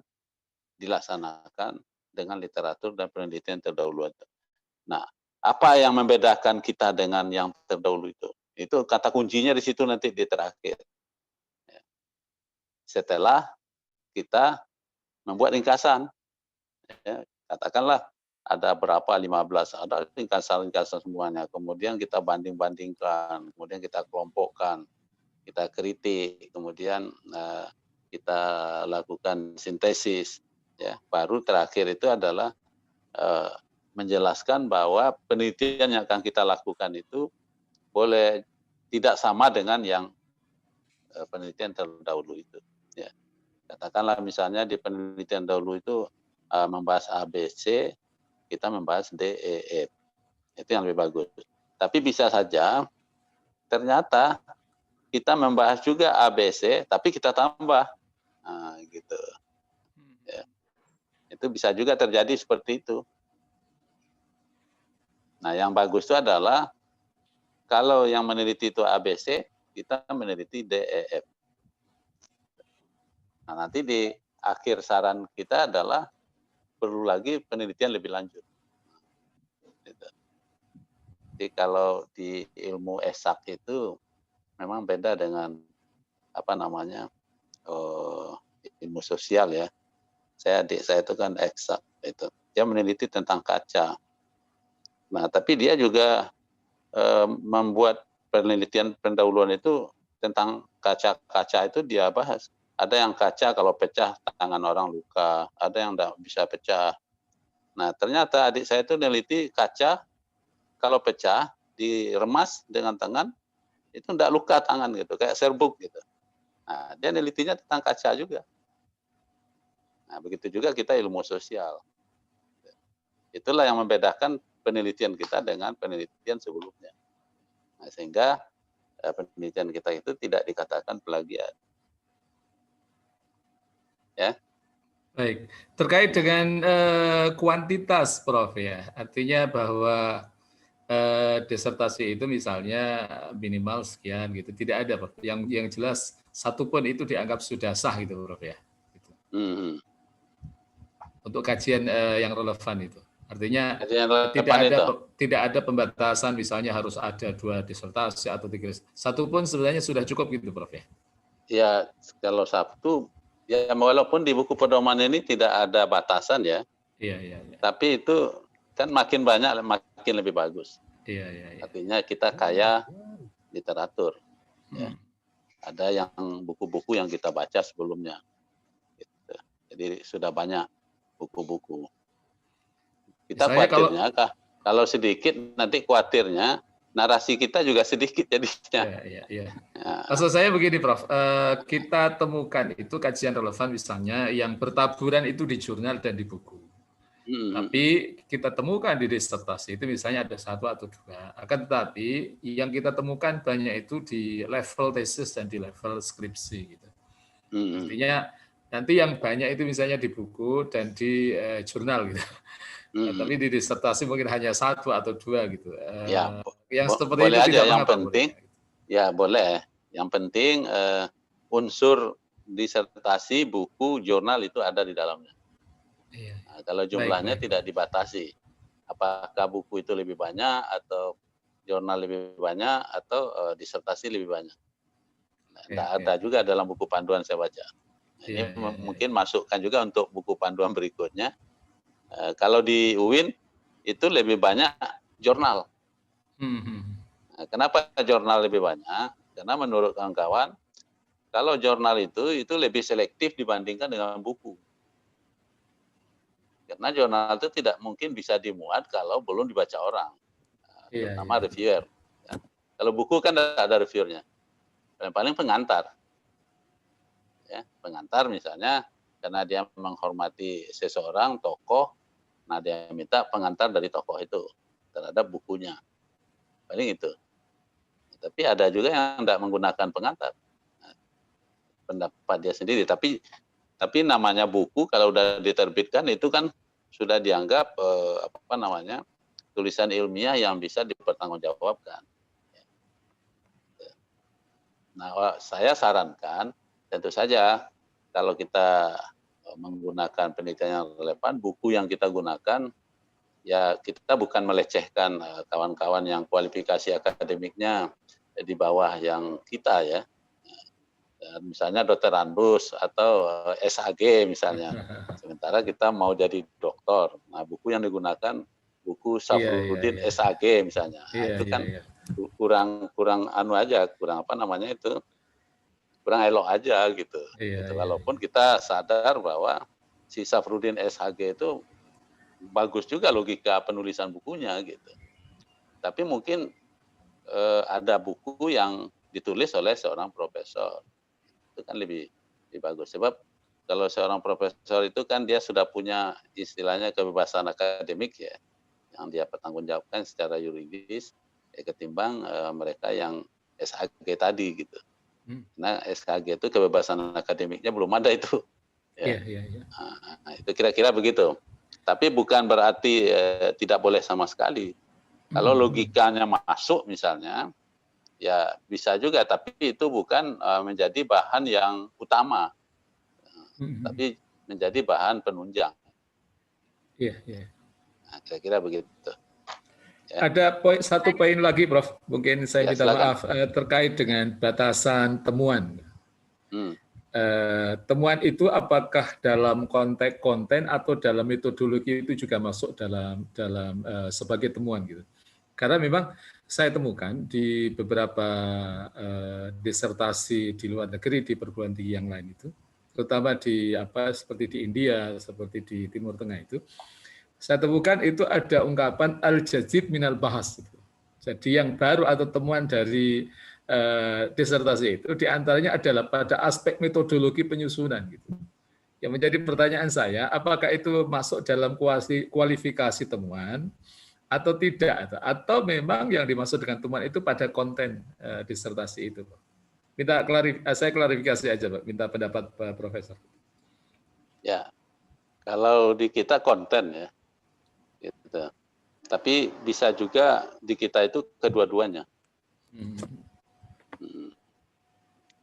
dilaksanakan dengan literatur dan penelitian terdahulu. Nah, apa yang membedakan kita dengan yang terdahulu itu? Itu kata kuncinya di situ nanti di terakhir. Setelah kita membuat ringkasan, ya, katakanlah ada berapa, 15, ada ringkasan-ringkasan semuanya. Kemudian kita banding-bandingkan, kemudian kita kelompokkan, kita kritik, kemudian kita lakukan sintesis. Ya, baru terakhir itu adalah menjelaskan bahwa penelitian yang akan kita lakukan itu boleh tidak sama dengan yang penelitian terdahulu itu. Ya. Katakanlah misalnya di penelitian dahulu itu membahas ABC, kita membahas D, E, F. Itu yang lebih bagus. Tapi bisa saja ternyata kita membahas juga ABC, tapi kita tambah. Nah, gitu. Ya. Itu bisa juga terjadi seperti itu. Nah, yang bagus itu adalah kalau yang meneliti itu ABC, kita meneliti D, E, F. Nah, nanti di akhir saran kita adalah perlu lagi penelitian lebih lanjut. Gitu. Jadi kalau di ilmu eksak itu memang beda dengan apa namanya ilmu sosial ya. Adik saya itu kan eksak itu. Dia meneliti tentang kaca. Nah, tapi dia juga membuat penelitian pendahuluan itu tentang kaca-kaca itu dia bahas. Ada yang kaca kalau pecah tangan orang luka, ada yang tidak bisa pecah. Nah, ternyata adik saya itu meneliti kaca kalau pecah diremas dengan tangan itu tidak luka tangan gitu, kayak serbuk gitu. Nah, dia menelitinya tentang kaca juga. Nah, begitu juga kita ilmu sosial. Itulah yang membedakan penelitian kita dengan penelitian sebelumnya. Nah, sehingga penelitian kita itu tidak dikatakan plagiat. Ya. Baik, terkait dengan kuantitas, Prof ya, artinya bahwa disertasi itu misalnya minimal sekian gitu, tidak ada, Prof. Yang jelas satu pun itu dianggap sudah sah gitu, Prof ya. Gitu. Untuk kajian yang relevan itu, artinya tidak ada pembatasan, misalnya harus ada 2 disertasi atau 3, satu pun sebenarnya sudah cukup gitu, Prof ya. Ya, kalau satu ya walaupun di buku pedoman ini tidak ada batasan ya. Iya. Tapi itu kan makin banyak makin lebih bagus. Iya. Artinya kita kaya literatur. Ya. Ada yang buku-buku yang kita baca sebelumnya. Gitu. Jadi sudah banyak buku-buku. Kita khawatirnya kalau sedikit nanti khawatirnya narasi kita juga sedikit jadinya. Iya. Maksud saya begini, Prof. Kita temukan itu kajian relevan misalnya yang bertaburan itu di jurnal dan di buku. Tapi kita temukan di disertasi itu misalnya ada 1 atau 2. Akan tetapi yang kita temukan banyak itu di level tesis dan di level skripsi gitu. Artinya nanti yang banyak itu misalnya di buku dan di jurnal gitu. Tapi di disertasi mungkin hanya 1 atau 2 gitu. Ya, yang seperti boleh itu aja. tidak Yang mengapa, penting, ya boleh. Yang penting unsur disertasi, buku, jurnal itu ada di dalamnya. Nah, kalau jumlahnya tidak dibatasi, apakah buku itu lebih banyak atau jurnal lebih banyak atau disertasi lebih banyak. Tidak ada Oke. juga dalam buku panduan saya baca. Ini mungkin masukkan juga untuk buku panduan berikutnya. Kalau di UIN itu lebih banyak jurnal. Nah, kenapa jurnal lebih banyak? Karena menurut kawan-kawan, kalau jurnal itu lebih selektif dibandingkan dengan buku. Karena jurnal itu tidak mungkin bisa dimuat kalau belum dibaca orang, terutama reviewer. Ya. Kalau buku kan ada reviewernya. Paling pengantar. Ya, pengantar misalnya karena dia menghormati seseorang tokoh, nah dia minta pengantar dari tokoh itu terhadap bukunya, paling itu. Tapi ada juga yang tidak menggunakan pengantar, nah, pendapat dia sendiri. Tapi namanya buku kalau udah diterbitkan itu kan sudah dianggap tulisan ilmiah yang bisa dipertanggungjawabkan. Nah, saya sarankan tentu saja kalau kita menggunakan penelitian yang relevan, buku yang kita gunakan, ya kita bukan melecehkan kawan-kawan yang kualifikasi akademiknya di bawah yang kita ya. Misalnya Dr. Anbus atau SAG misalnya. Sementara kita mau jadi doktor. Nah, buku yang digunakan buku Safruddin SAG misalnya. Nah, itu kan kurang anu aja, kurang kurang elok aja gitu. Walaupun kita sadar bahwa si Safruddin SHG itu bagus juga logika penulisan bukunya gitu. Tapi mungkin ada buku yang ditulis oleh seorang profesor. Itu kan lebih bagus. Sebab kalau seorang profesor itu kan dia sudah punya istilahnya kebebasan akademik ya, yang dia pertanggungjawabkan secara yuridis ketimbang mereka yang SHG tadi gitu. Nah, SKG itu kebebasan akademiknya belum ada itu. Ya. Nah, itu kira-kira begitu. Tapi bukan berarti tidak boleh sama sekali. Kalau logikanya masuk misalnya, ya bisa juga. Tapi itu bukan menjadi bahan yang utama. Tapi menjadi bahan penunjang. Nah, kira-kira begitu. Ya. Ada satu poin lagi, Prof. Mungkin saya minta maaf terkait dengan batasan temuan. Temuan itu apakah dalam konteks konten atau dalam metodologi itu juga masuk dalam sebagai temuan gitu? Karena memang saya temukan di beberapa disertasi di luar negeri di perguruan tinggi yang lain itu, terutama di seperti di India, seperti di Timur Tengah itu. Saya temukan itu ada ungkapan al-jadid minal bahas. Jadi yang baru atau temuan dari disertasi itu diantaranya adalah pada aspek metodologi penyusunan. Gitu. Yang menjadi pertanyaan saya, apakah itu masuk dalam kualifikasi temuan atau tidak? Atau memang yang dimaksud dengan temuan itu pada konten disertasi itu? Saya klarifikasi aja, Pak. Minta pendapat Pak Profesor. Ya, kalau di kita konten ya. Gitu. Tapi bisa juga di kita itu kedua-duanya.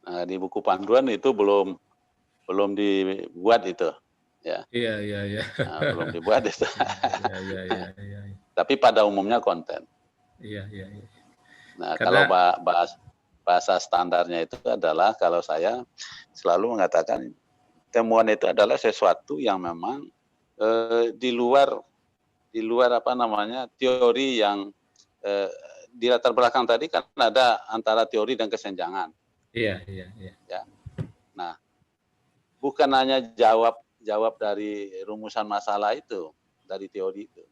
Nah, di buku panduan itu belum dibuat itu, ya. Iya. Nah, belum dibuat itu. Iya. Tapi pada umumnya konten. Iya. Nah, kalau bahasa standarnya itu adalah kalau saya selalu mengatakan temuan itu adalah sesuatu yang memang di luar teori yang di latar belakang tadi kan ada antara teori dan kesenjangan. Iya. Ya. Nah, bukan hanya jawab dari rumusan masalah itu, dari teori itu.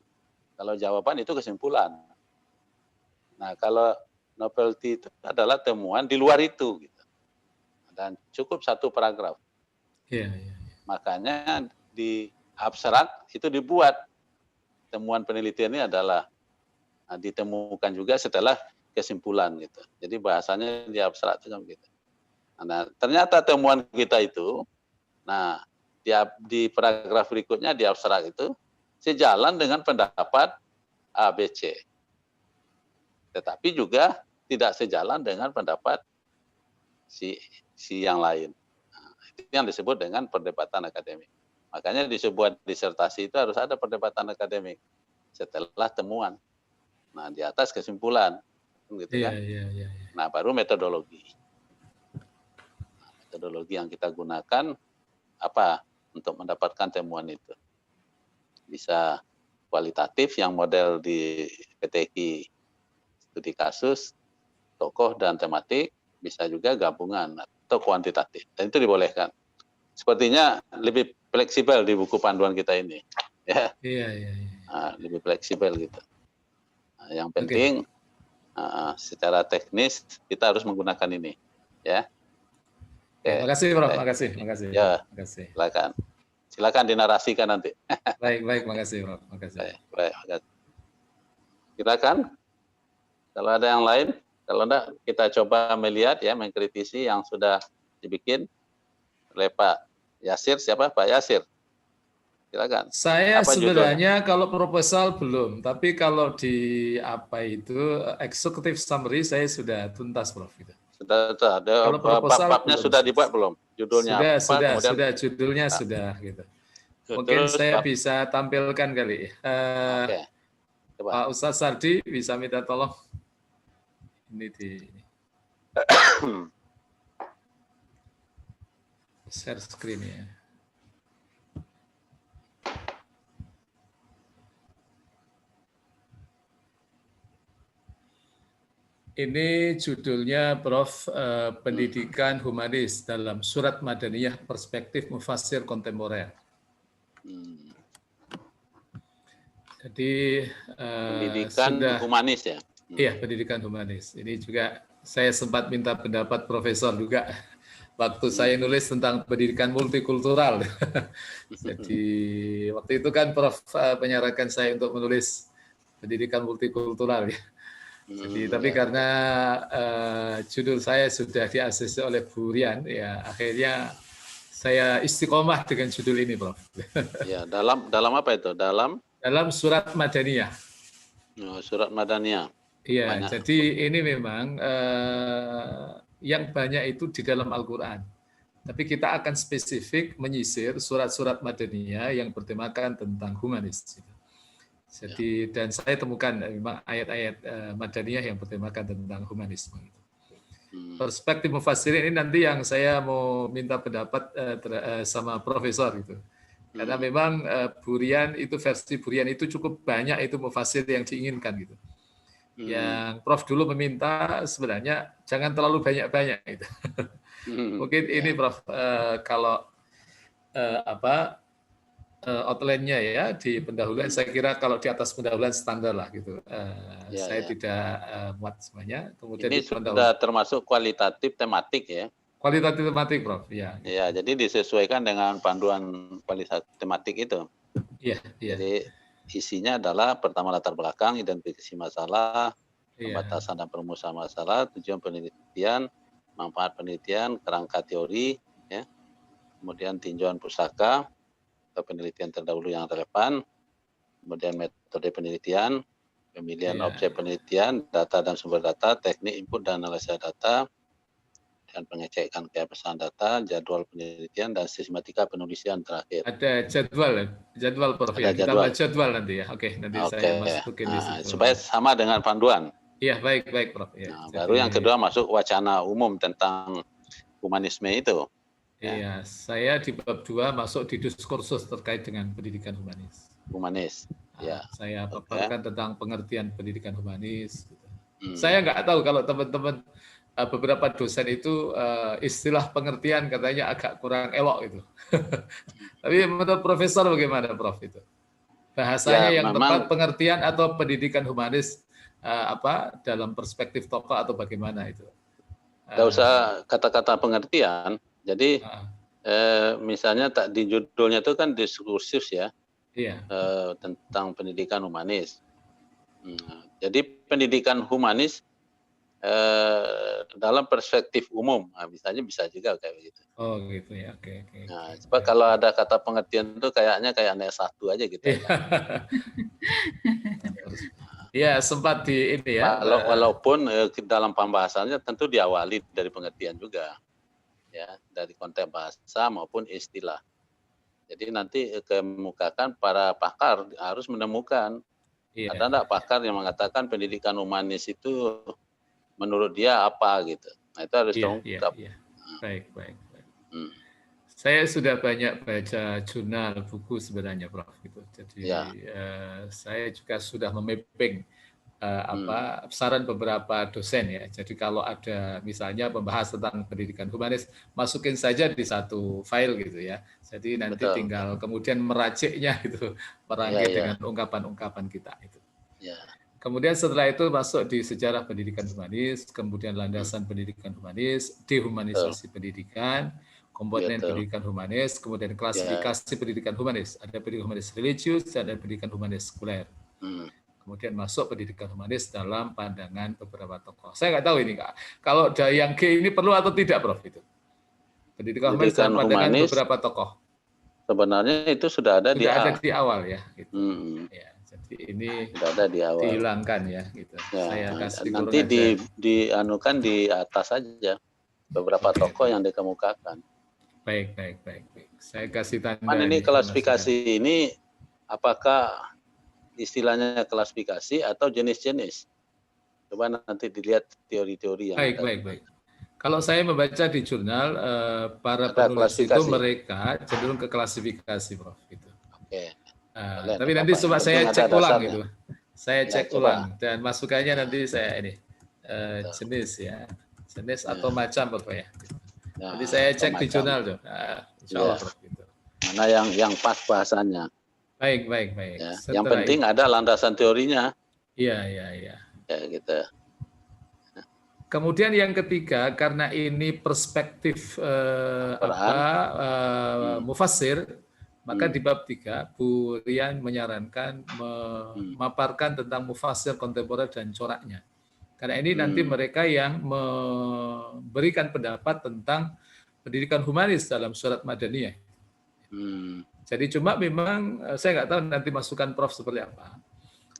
Kalau jawaban itu kesimpulan. Nah, kalau novelty itu adalah temuan di luar itu gitu. Dan cukup satu paragraf. Iya. Makanya di abstrak itu dibuat temuan penelitian ini adalah ditemukan juga setelah kesimpulan gitu. Jadi bahasanya di abstrak itu gitu. Nah, ternyata temuan kita itu, nah di paragraf berikutnya di abstrak itu sejalan dengan pendapat ABC. Tetapi juga tidak sejalan dengan pendapat si yang lain. Nah, itu yang disebut dengan perdebatan akademik. Makanya di sebuah disertasi itu harus ada perdebatan akademik setelah temuan. Nah, di atas kesimpulan. gitu Iya, kan. iya, iya. Nah, baru metodologi. Metodologi yang kita gunakan apa untuk mendapatkan temuan itu. Bisa kualitatif yang model di PTQ studi kasus, tokoh dan tematik, bisa juga gabungan atau kuantitatif. Dan itu dibolehkan. Sepertinya lebih fleksibel di buku panduan kita ini. Ya, Iya, iya, iya. lebih fleksibel gitu. Nah, yang Oke. penting secara teknis kita harus menggunakan ini, ya. Oke, makasih Prof, makasih. Ya, Makasih. silakan dinarasikan nanti. Baik, makasih Prof, makasih. Baik, makasih. Silakan. Kalau ada yang lain, kalau enggak kita coba melihat ya, mengkritisi yang sudah dibikin oleh Pak Yasir. Siapa Pak Yasir? Silakan. Saya Apa sebenarnya kalau proposal belum, tapi kalau di apa itu executive summary saya sudah tuntas Prof. Gitu. Sudah ada Kalau proposal bab-babnya belum. sudah dibuat belum? Judulnya apa? Kemudian Sudah judulnya sudah gitu. Mungkin terus saya bab, bisa tampilkan kali. oke. Coba. Pak Ustadz Sardi bisa minta tolong ini di share screen ya. Ini judulnya Prof. Pendidikan Humanis dalam Surat Madaniyah Perspektif Mufassir Kontemporer. Jadi Pendidikan sudah, humanis ya? Iya, pendidikan humanis. Ini juga saya sempat minta pendapat profesor juga waktu saya nulis tentang pendidikan multikultural. Jadi waktu itu kan Prof menyarankan saya untuk menulis pendidikan multikultural ya. Jadi tapi karena judul saya sudah di-ACC oleh Bu Rian, ya akhirnya saya istiqomah dengan judul ini, Prof. Ya, dalam apa itu? Dalam Surat Madaniyah. Surat Madaniyah. Iya, Banyak. jadi ini memang yang banyak itu di dalam Al-Quran. Tapi kita akan spesifik menyisir surat-surat Madaniyah yang bertemakan tentang humanis. Jadi dan saya temukan memang ayat-ayat Madaniyah yang bertemakan tentang humanisme. Perspektif mufassir ini nanti yang saya mau minta pendapat sama profesor gitu. Karena memang Burian itu versi Burian itu cukup banyak itu mufassir yang diinginkan gitu. Yang Prof dulu meminta sebenarnya jangan terlalu banyak-banyak gitu. Mungkin ini Prof kalau outline-nya ya di pendahuluan saya kira kalau di atas pendahuluan standar lah gitu. Saya tidak muat semuanya. Kemudian ini sudah termasuk kualitatif tematik ya. Kualitatif tematik, Prof. Ya. Gitu. Ya, jadi disesuaikan dengan panduan kualitatif tematik itu. Iya. Jadi isinya adalah pertama latar belakang, identifikasi masalah, pembatasan dan perumusan masalah, tujuan penelitian, manfaat penelitian, kerangka teori, ya. Kemudian tinjauan pusaka atau penelitian terdahulu yang relevan, kemudian metode penelitian, pemilihan objek penelitian, data dan sumber data, teknik input dan analisa data, dan pengecekan keabsahan data, jadwal penelitian, dan sistematika penulisan terakhir. Ada jadwal Prof. Ya. Kita bahas jadwal nanti ya. Oke, nanti saya masukin di situ. Supaya sama dengan panduan. Iya, baik Prof. Ya. Nah, baru yang kedua masuk wacana umum tentang humanisme itu. Iya, saya di bab 2 masuk di diskursus terkait dengan pendidikan humanis. Ya. Saya paparkan tentang pengertian pendidikan humanis. Saya nggak tahu kalau teman-teman beberapa dosen itu istilah pengertian katanya agak kurang elok itu. Tapi menurut profesor bagaimana Prof itu? Bahasanya yang tepat pengertian atau pendidikan humanis dalam perspektif tokoh atau bagaimana itu? Nggak usah kata-kata pengertian. Jadi misalnya di judulnya itu kan diskursus ya. Iya. Tentang pendidikan humanis. Jadi pendidikan humanis dalam perspektif umum, misalnya bisa juga kayak begitu. Oh gitu ya, oke. Nah, coba kalau ada kata pengertian itu kayaknya kayak S1 aja gitu. Ya sempat di ini ya. Walaupun dalam pembahasannya tentu diawali dari pengertian juga, ya dari konteks bahasa maupun istilah. Jadi nanti kemukakan para pakar harus menemukan. Ada enggak pakar yang mengatakan pendidikan humanis itu menurut dia apa gitu. Nah, itu harus terungkap. Baik. Saya sudah banyak baca jurnal, buku sebenarnya, Prof. Gitu. Jadi saya juga sudah memapping saran beberapa dosen ya. Jadi kalau ada misalnya membahas tentang pendidikan humanis, masukin saja di satu file gitu ya. Jadi nanti tinggal kemudian meraciknya gitu, merangkai dengan ungkapan-ungkapan kita itu. Kemudian setelah itu masuk di sejarah pendidikan humanis, kemudian landasan pendidikan humanis, dehumanisasi pendidikan, komponen pendidikan humanis, kemudian klasifikasi pendidikan humanis. Ada pendidikan humanis religius dan ada pendidikan humanis sekuler. Kemudian masuk pendidikan humanis dalam pandangan beberapa tokoh. Saya nggak tahu ini Kak. Kalau yang G ini perlu atau tidak, Prof? Itu pendidikan humanis dalam pandangan beberapa tokoh. Sebenarnya itu sudah ada di awal ya. Gitu. Ya, jadi ini sudah ada di awal. Dihilangkan ya. Gitu. Ya, saya kasih nanti dianukan di atas saja beberapa tokoh yang dikemukakan. Baik. Saya kasih tanda. Ini klasifikasi ini apakah istilahnya klasifikasi atau jenis-jenis? Coba nanti dilihat teori-teori yang baik. Kalau saya membaca di jurnal para penulis itu mereka cenderung ke klasifikasi, Prof. Gitu. Oke. Tapi nanti coba saya cek ulang gitu. Saya cek ulang dan masukannya nanti saya ini jenis ya, jenis atau macam apa ya. Nanti saya cek di jurnal tuh. Insya Allah, Prof. Gitu. Mana yang pas bahasanya. Baik. Ya, yang penting ada landasan teorinya. Iya. Ya, gitu. Kemudian yang ketiga, karena ini perspektif mufassir, maka di bab 3 Bu Rian menyarankan memaparkan tentang mufassir kontemporer dan coraknya. Karena ini nanti mereka yang memberikan pendapat tentang pendidikan humanis dalam surat Madaniyah. Jadi cuma memang saya nggak tahu nanti masukan Prof seperti apa.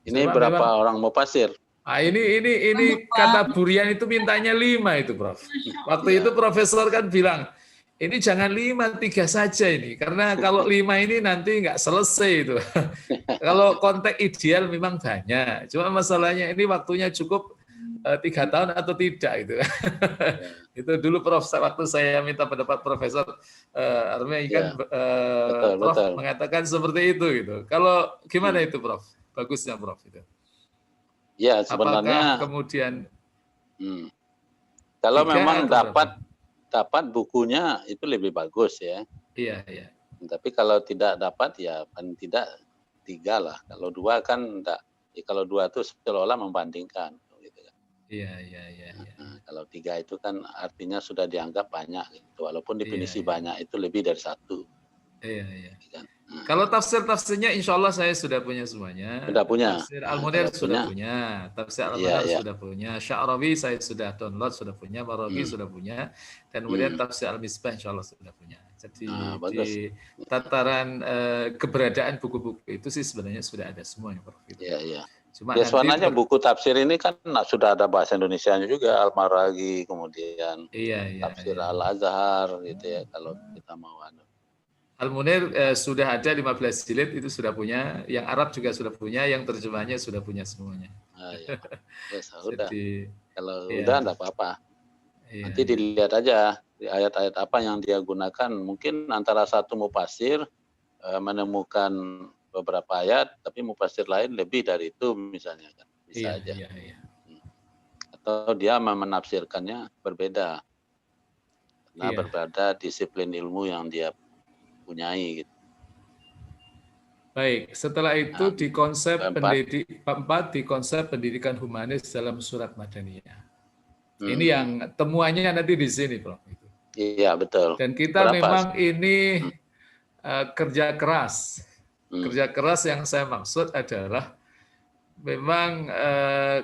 Ini cuma berapa orang mufassir? Ini kata Burian itu mintanya 5 itu, Prof. Waktu itu profesor kan bilang, ini jangan 5, 3 saja ini. Karena kalau 5 ini nanti nggak selesai itu. Kalau konteks ideal memang banyak. Cuma masalahnya ini waktunya cukup 3 tahun atau tidak itu. Itu dulu Prof, waktu saya minta pendapat Profesor Armei kan Prof mengatakan seperti itu gitu. Kalau gimana itu Prof? Bagusnya Prof itu. Ya sebenarnya. Apakah kemudian kalau memang dapat bukunya itu lebih bagus ya. Iya. Tapi kalau tidak dapat ya paling tidak 3 lah. Kalau 2 kan enggak. Ya, kalau 2 itu seolah-olah membandingkan. Iya. Nah, kalau 3 itu kan artinya sudah dianggap banyak, gitu. Walaupun definisi banyak itu lebih dari 1. Iya. Kalau tafsir-tafsirnya insya Allah saya sudah punya semuanya. Sudah punya. Tafsir Al-Munir sudah punya. Tafsir Al-Manar sudah punya. Sya'rawi saya sudah download, sudah punya. Maraghi sudah punya. Dan kemudian Tafsir Al-Misbah insya Allah sudah punya. Jadi di tataran keberadaan buku-buku itu sih sebenarnya sudah ada semuanya. Iya. Cuma sebenarnya buku tafsir ini kan sudah ada bahasa Indonesianya juga, Al-Maraghi, kemudian Tafsir Al-Azhar gitu ya, kalau kita mau. Al-Munir sudah ada 15 jilid, itu sudah punya, yang Arab juga sudah punya, yang terjemahnya sudah punya semuanya. Sudah. Kalau udah enggak apa-apa. Nanti dilihat aja di ayat-ayat apa yang dia gunakan, mungkin antara satu mufassir menemukan beberapa ayat, tapi mufassir lain lebih dari itu misalnya kan, bisa aja. Atau dia menafsirkannya berbeda, karena berbeda disiplin ilmu yang dia punyai. Gitu. Baik, setelah itu di konsep bab 4 di konsep pendidikan humanis dalam surat Madaniyah. Ini yang temuannya nanti di sini, Prof. Iya betul. Dan kita memang ini kerja keras. Kerja keras yang saya maksud adalah memang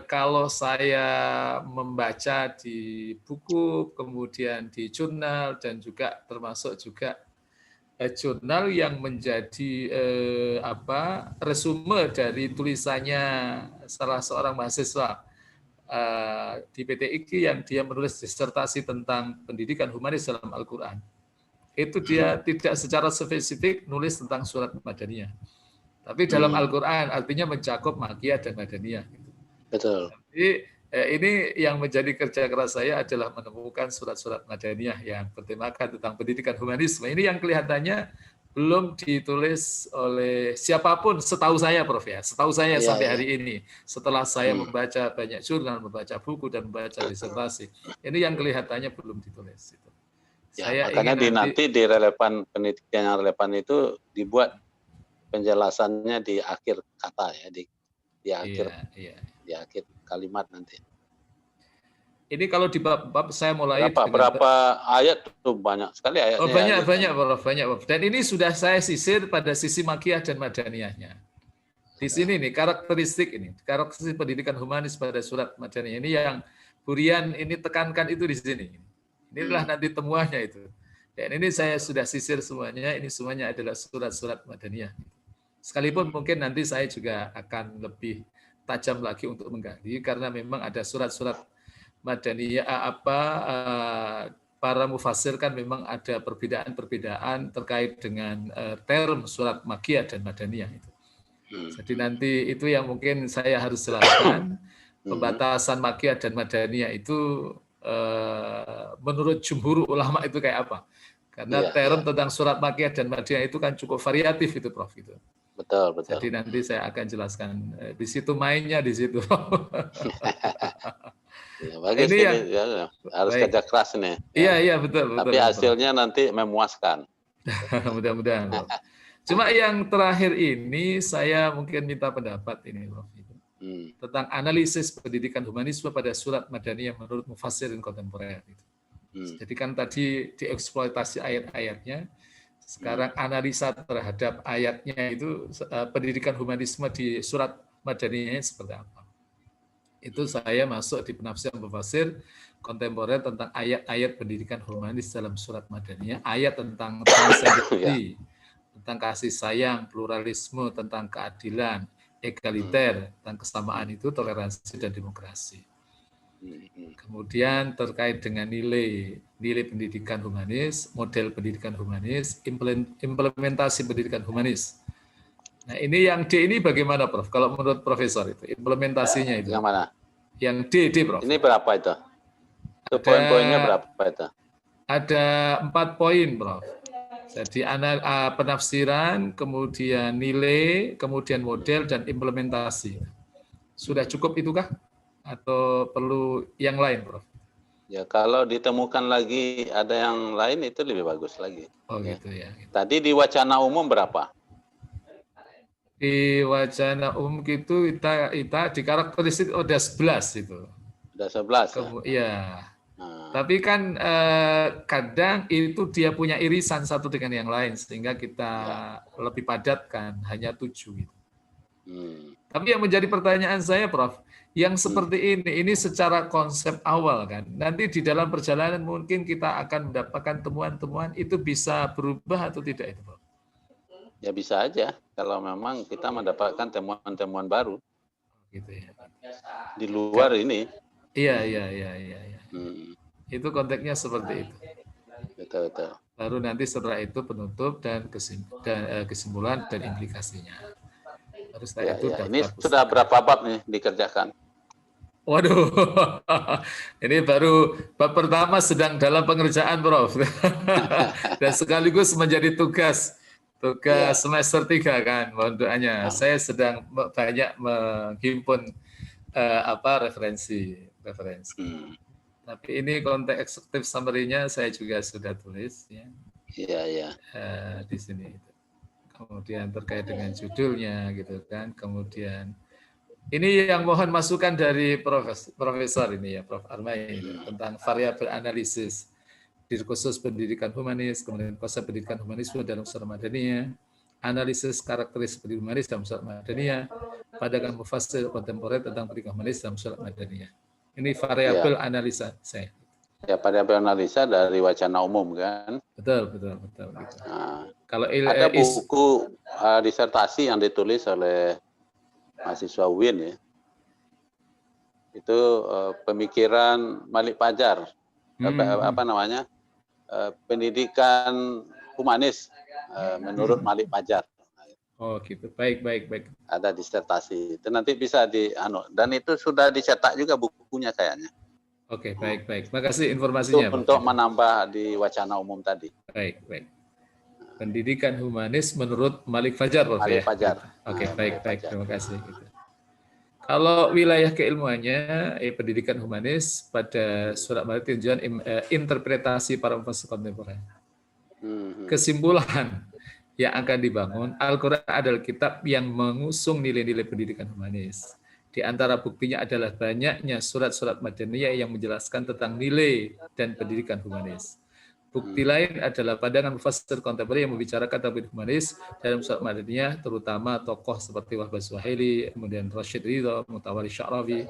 kalau saya membaca di buku, kemudian di jurnal, dan juga termasuk juga jurnal yang menjadi resume dari tulisannya salah seorang mahasiswa di PTIG yang dia menulis disertasi tentang pendidikan humanis dalam Al-Quran. Itu dia tidak secara spesifik nulis tentang surat Madaniyah. Tapi dalam Al-Quran artinya mencakup Makkiyah dan Madaniyah. Betul. Jadi Ini yang menjadi kerja keras saya adalah menemukan surat-surat Madaniyah yang bertemakan tentang pendidikan humanisme. Ini yang kelihatannya belum ditulis oleh siapapun, setahu saya, Prof. Ya. Setahu saya sampai hari ini. Setelah saya membaca banyak jurnal, membaca buku, dan membaca disertasi. Ini yang kelihatannya belum ditulis. Ya, Saya makanya ingin nanti di relevan penelitian yang relevan itu dibuat penjelasannya di akhir kata ya, di akhir kalimat nanti. Ini kalau di bab saya mulai berapa ayat tuh, banyak sekali ayatnya. Oh, banyak, Prof. Dan ini sudah saya sisir pada sisi makiyah dan madaniyahnya. Di sini nih karakteristik pendidikan humanis pada surat Madaniyah ini yang Burian ini tekankan itu di sini. Inilah nanti temuannya itu. Dan ini saya sudah sisir semuanya, ini semuanya adalah surat-surat Madaniyah. Sekalipun mungkin nanti saya juga akan lebih tajam lagi untuk menggali, karena memang ada surat-surat Madaniyah, para mufassir kan memang ada perbedaan-perbedaan terkait dengan term surat Makkiyah dan Madaniyah itu. Jadi nanti itu yang mungkin saya harus jelaskan, pembatasan Makkiyah dan Madaniyah itu menurut jumhur ulama itu kayak apa? Karena term tentang surat Makkiyah dan Madaniyah itu kan cukup variatif itu, Prof. Gitu. Betul. Jadi nanti saya akan jelaskan di situ mainnya di situ. Ya, bagus ini ya, harus kerja keras nih. Iya, betul. Tapi hasilnya nanti memuaskan. Mudah-mudahan. Cuma yang terakhir ini saya mungkin minta pendapat ini, Prof. Tentang analisis pendidikan humanisme pada surat Madaniyah menurut mufassirin kontemporer. Jadi kan tadi dieksploitasi ayat-ayatnya, sekarang analisa terhadap ayatnya itu pendidikan humanisme di surat Madaniyah seperti apa. Itu saya masuk di penafsiran mufassir kontemporer tentang ayat-ayat pendidikan humanis dalam surat Madaniyah, ayat tentang transendenti, tentang kasih sayang, pluralisme, tentang keadilan, egaliter, tentang kesamaan itu, toleransi dan demokrasi. Kemudian terkait dengan nilai pendidikan humanis, model pendidikan humanis, implementasi pendidikan humanis. Nah, ini yang D ini bagaimana, Prof? Kalau menurut Profesor itu implementasinya itu. Yang mana? Yang D, Prof. Ini berapa itu? Itu poin-poinnya berapa itu? Ada 4 poin, Prof. Jadi penafsiran, kemudian nilai, kemudian model dan implementasi. Sudah cukup itukah? Atau perlu yang lain, Prof? Ya, kalau ditemukan lagi ada yang lain itu lebih bagus lagi. Oh, gitu ya. Tadi di wacana umum berapa? Di wacana umum itu kita di karakteristik udah 11 itu. Udah 11 ya? Iya. Tapi kan kadang itu dia punya irisan satu dengan yang lain sehingga kita lebih padatkan hanya 7 gitu. Tapi yang menjadi pertanyaan saya, Prof, yang seperti ini secara konsep awal kan. Nanti di dalam perjalanan mungkin kita akan mendapatkan temuan-temuan itu bisa berubah atau tidak itu, Prof? Ya bisa aja kalau memang kita mendapatkan temuan-temuan baru. Gitu ya. Di luar ini. Iya. Itu konteksnya seperti itu. Betul. Baru nanti setelah itu penutup dan kesimpulan dan implikasinya. Baru setelah itu ini sudah berapa bab nih dikerjakan? Waduh, ini baru bab pertama sedang dalam pengerjaan, Prof. Dan sekaligus menjadi tugas semester 3 kan, mohon doanya. Saya sedang banyak menghimpun referensi. Tapi ini konteks eksekutif summary-nya saya juga sudah tulis ya. Iya. Di sini. Kemudian terkait dengan judulnya gitu kan. Kemudian ini yang mohon masukan dari Profesor ini ya, Prof. Armai tentang variabel analisis diri khusus pendidikan humanis, kemudian konsep pendidikan humanisme dalam surat Madaniyah, analisis karakteristik pendidikan humanis dalam surat Madaniyah, pandangan mufassir kontemporer tentang pendidikan humanis dalam surat Madaniyah. Ini variabel analisa saya. Ya, variabel analisa dari wacana umum kan. Betul. Gitu. Nah, kalau ada buku disertasi yang ditulis oleh mahasiswa UIN ya. Itu pemikiran Malik Fajar. Apa namanya? Pendidikan humanis menurut Malik Fajar. Oh gitu, baik, baik, baik. Ada disertasi. Itu nanti bisa dan itu sudah dicetak juga bukunya kayaknya. Oke, baik, baik. Makasih Itu informasinya, Prof. untuk menambah di wacana umum tadi. Baik, baik. Pendidikan humanis menurut Malik Fajar, Prof. Malik Ya. Fajar. Oke, Malik baik, baik. Fajar. Terima kasih. Gitu. Kalau wilayah keilmuannya, pendidikan humanis pada surat Malik tujuan interpretasi para filsuf kontemporer. Kesimpulan yang akan dibangun, Al-Quran adalah kitab yang mengusung nilai-nilai pendidikan humanis. Di antara buktinya adalah banyaknya surat-surat Madaniyah yang menjelaskan tentang nilai dan pendidikan humanis. Bukti lain adalah pandangan mufassir kontemporer yang membicarakan tentang humanis dalam surat Madaniyah, terutama tokoh seperti Wahbah Zuhaili, kemudian Rashid Ridha, Mutawalli Sya'rawi,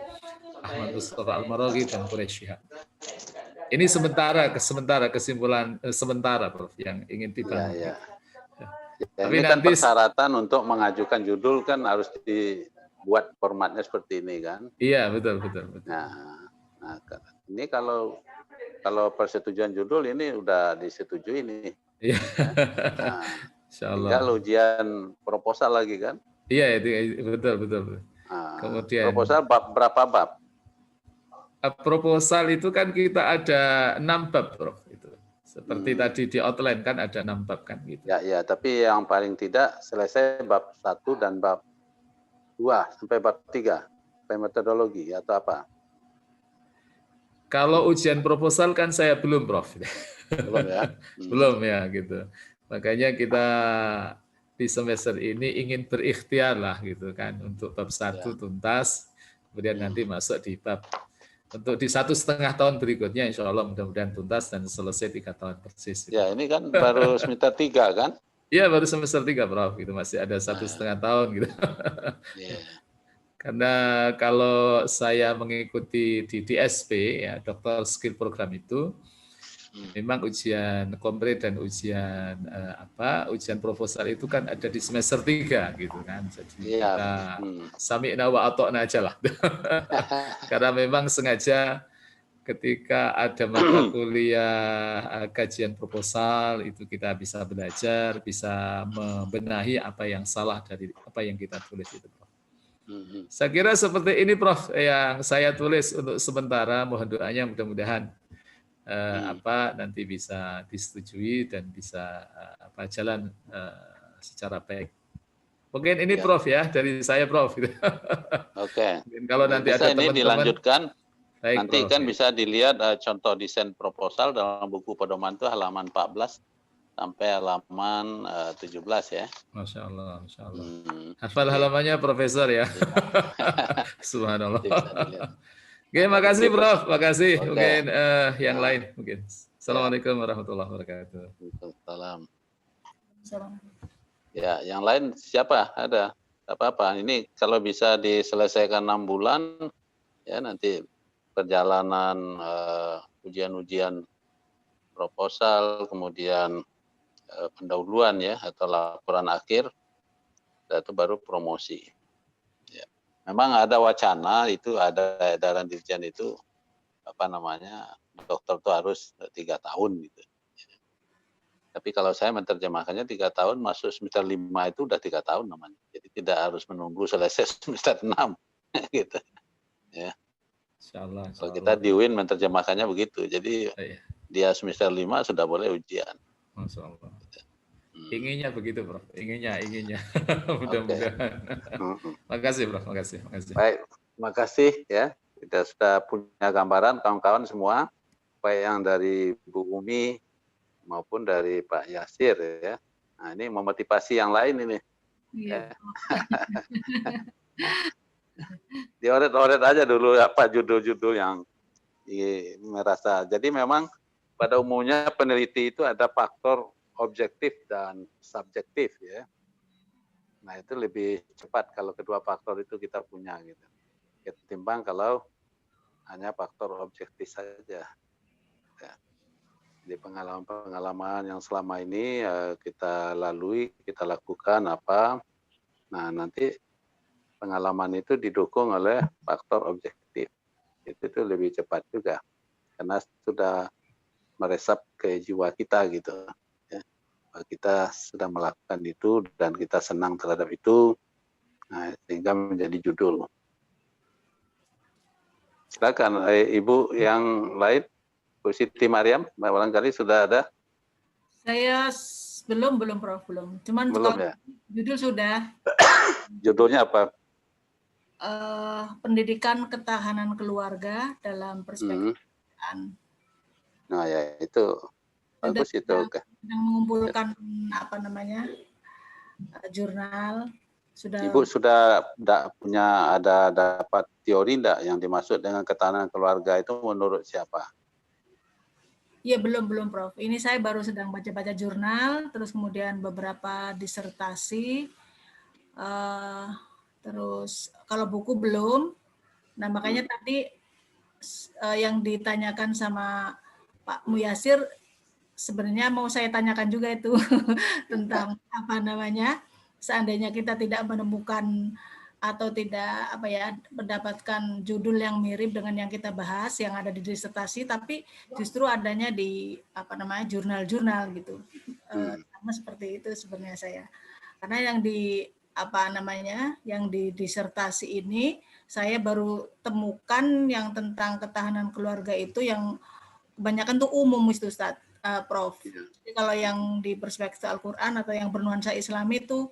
Ahmad Mustafa Al-Maraghi, dan Quraish Shihab. Ini sementara kesimpulan sementara, Prof, yang ingin dibangun. Ya. Tapi ini nanti kan persyaratan untuk mengajukan judul kan harus dibuat formatnya seperti ini kan. Iya, betul. Nah, ini kalau persetujuan judul ini udah disetujui nih. Iya. Nah, Insyaallah. tinggal ujian proposal lagi kan. Iya, itu betul. Nah, Kemudian proposal berapa bab? Proposal itu kan kita ada 6 bab, Prof. Itu. Seperti tadi di outline kan ada 6 bab kan gitu. Ya, tapi yang paling tidak selesai bab 1 dan bab 2 sampai bab 3. Sampai metodologi atau apa? Kalau ujian proposal kan saya belum, Prof. Belum ya? Belum ya gitu. Makanya kita di semester ini ingin berikhtiar lah gitu kan untuk bab 1 tuntas, kemudian nanti masuk di bab untuk di 1,5 tahun berikutnya insya Allah mudah-mudahan tuntas dan selesai 3 tahun persis. Gitu. Ya ini kan baru semester 3 kan? Iya baru semester 3 Prof. Gitu masih ada 1,5 tahun gitu. Karena kalau saya mengikuti di DSP ya Dokter Skill Program itu memang ujian kompre dan ujian ujian proposal itu kan ada di semester 3 gitu kan. Jadi kita sami'na wa ata'na aja lah. Karena memang sengaja ketika ada mata kuliah kajian proposal itu kita bisa belajar, bisa membenahi apa yang salah dari apa yang kita tulis itu, Prof. Saya kira seperti ini, Prof, yang saya tulis untuk sementara. Mohon doanya mudah-mudahan nanti bisa disetujui dan bisa jalan secara baik. Mungkin ini Prof ya dari saya, Prof. Oke. Kalau nanti ada teman-teman dilanjutkan. baik, nanti Prof, kan bisa dilihat contoh desain proposal dalam buku pedoman itu halaman 14 sampai halaman 17 ya. Masya Allah. Hafal halamannya Profesor ya. Subhanallah. Oke, makasih Prof. Makasih. Mungkin yang lain mungkin. Assalamualaikum warahmatullahi wabarakatuh. Waalaikumsalam. Salam. Ya, yang lain siapa? Ada? Apa-apa. Ini kalau bisa diselesaikan 6 bulan, ya nanti perjalanan ujian-ujian proposal, kemudian pendahuluan ya atau laporan akhir, itu baru promosi. Ya. Memang ada wacana itu ada edaran dirjen itu dokter itu harus 3 tahun gitu. Tapi kalau saya menerjemahkannya 3 tahun masuk semester 5 itu udah 3 tahun namanya. Jadi tidak harus menunggu selesai semester 6 gitu. Ya. Insyaallah. Kalau kita di UIN menerjemahkannya begitu. Jadi dia semester 5 sudah boleh ujian. Masya Allah. Inginnya begitu, Prof. Inginnya. Mudah-mudahan. Makasih, Prof. Makasih. Baik, makasih ya. Kita sudah punya gambaran kawan-kawan semua, baik yang dari Bu Umi maupun dari Pak Yasir ya. Nah, ini memotivasi yang lain ini. Iya. Dioret-oret aja dulu apa judul-judul yang merasa. Jadi memang pada umumnya peneliti itu ada faktor objektif dan subjektif ya. Nah itu lebih cepat kalau kedua faktor itu kita punya gitu. Ketimbang kalau hanya faktor objektif saja. Ya. Jadi pengalaman-pengalaman yang selama ini kita lalui, kita lakukan apa. Nah nanti pengalaman itu didukung oleh faktor objektif. Itu lebih cepat juga. Karena sudah meresap ke jiwa kita gitu. kita sudah melakukan itu dan kita senang terhadap itu, nah, sehingga menjadi judul. Silakan Ibu yang lain, Bu Siti Mariam, barangkali sudah ada. Saya belum Prof, belum. Cuman Belum kalau ya? judul sudah. Judulnya apa? Pendidikan ketahanan keluarga dalam perspektif pekerjaan. Nah ya itu bagus itu. Sedang mengumpulkan apa namanya jurnal. Ibu sudah punya dapat teori enggak yang dimaksud dengan ketahanan keluarga itu menurut siapa? Ya belum Prof. Ini saya baru sedang baca-baca jurnal, terus kemudian beberapa disertasi, terus kalau buku belum. Nah makanya tadi yang ditanyakan sama Pak Muyasir sebenarnya mau saya tanyakan juga itu tentang apa namanya, seandainya kita tidak menemukan atau tidak mendapatkan judul yang mirip dengan yang kita bahas yang ada di disertasi, tapi justru adanya di jurnal-jurnal gitu. Sama seperti itu sebenarnya saya. Karena yang di disertasi ini saya baru temukan yang tentang ketahanan keluarga itu yang kebanyakan tuh umum itu Ustaz. Prof. Jadi kalau yang di perspektif Al-Quran atau yang bernuansa Islami itu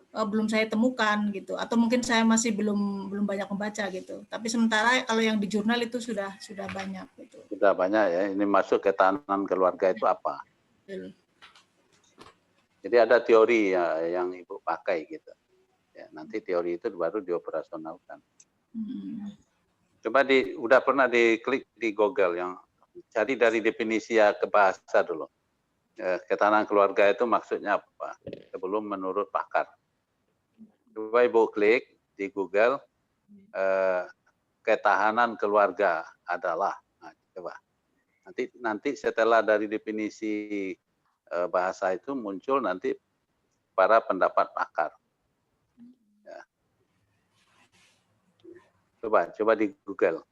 belum saya temukan gitu, atau mungkin saya masih belum banyak membaca gitu. Tapi sementara kalau yang di jurnal itu sudah banyak gitu. Sudah banyak ya. Ini masuk ketahanan keluarga itu apa? Jadi ada teori ya, yang Ibu pakai gitu. Ya, nanti teori itu baru dioperasionalkan. Coba udah pernah diklik di Google yang cari dari definisi ke bahasa dulu. Ketahanan keluarga itu maksudnya apa? Sebelum menurut pakar. Coba Ibu klik di Google, ketahanan keluarga adalah. Nah, coba. Nanti setelah dari definisi bahasa itu muncul nanti para pendapat pakar. Ya. Coba di Google.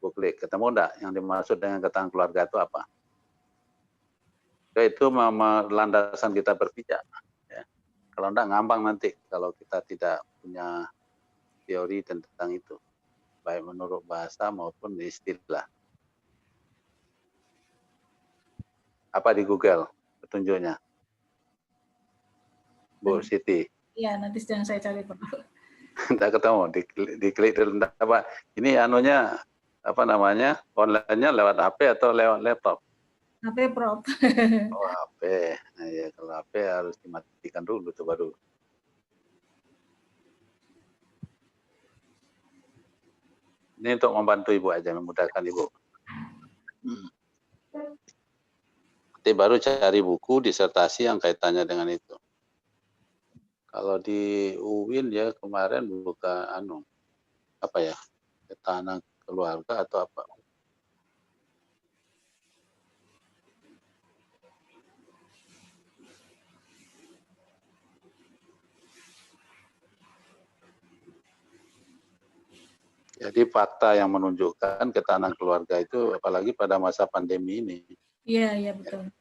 Klik, ketemu enggak yang dimaksud dengan ketahanan keluarga itu apa? Itu landasan kita berpijak. Ya. Kalau enggak ngambang nanti kalau kita tidak punya teori tentang itu, baik menurut bahasa maupun istilah. Apa di Google petunjuknya, Bu Siti? Iya, nanti sedang saya cari Pak. Tidak ketemu, diklik dulu. Apa? Ini anunya apa namanya? Online-nya lewat HP atau lewat laptop? HP Prof. Oh HP, nah, ya kalau HP harus dimatikan dulu tuh baru. Ini untuk membantu Ibu aja, memudahkan Ibu. Nanti baru cari buku disertasi yang kaitannya dengan itu. Kalau di UIN ya kemarin buka ketahanan keluarga atau apa. Jadi fakta yang menunjukkan ketahanan keluarga itu apalagi pada masa pandemi ini. Iya betul.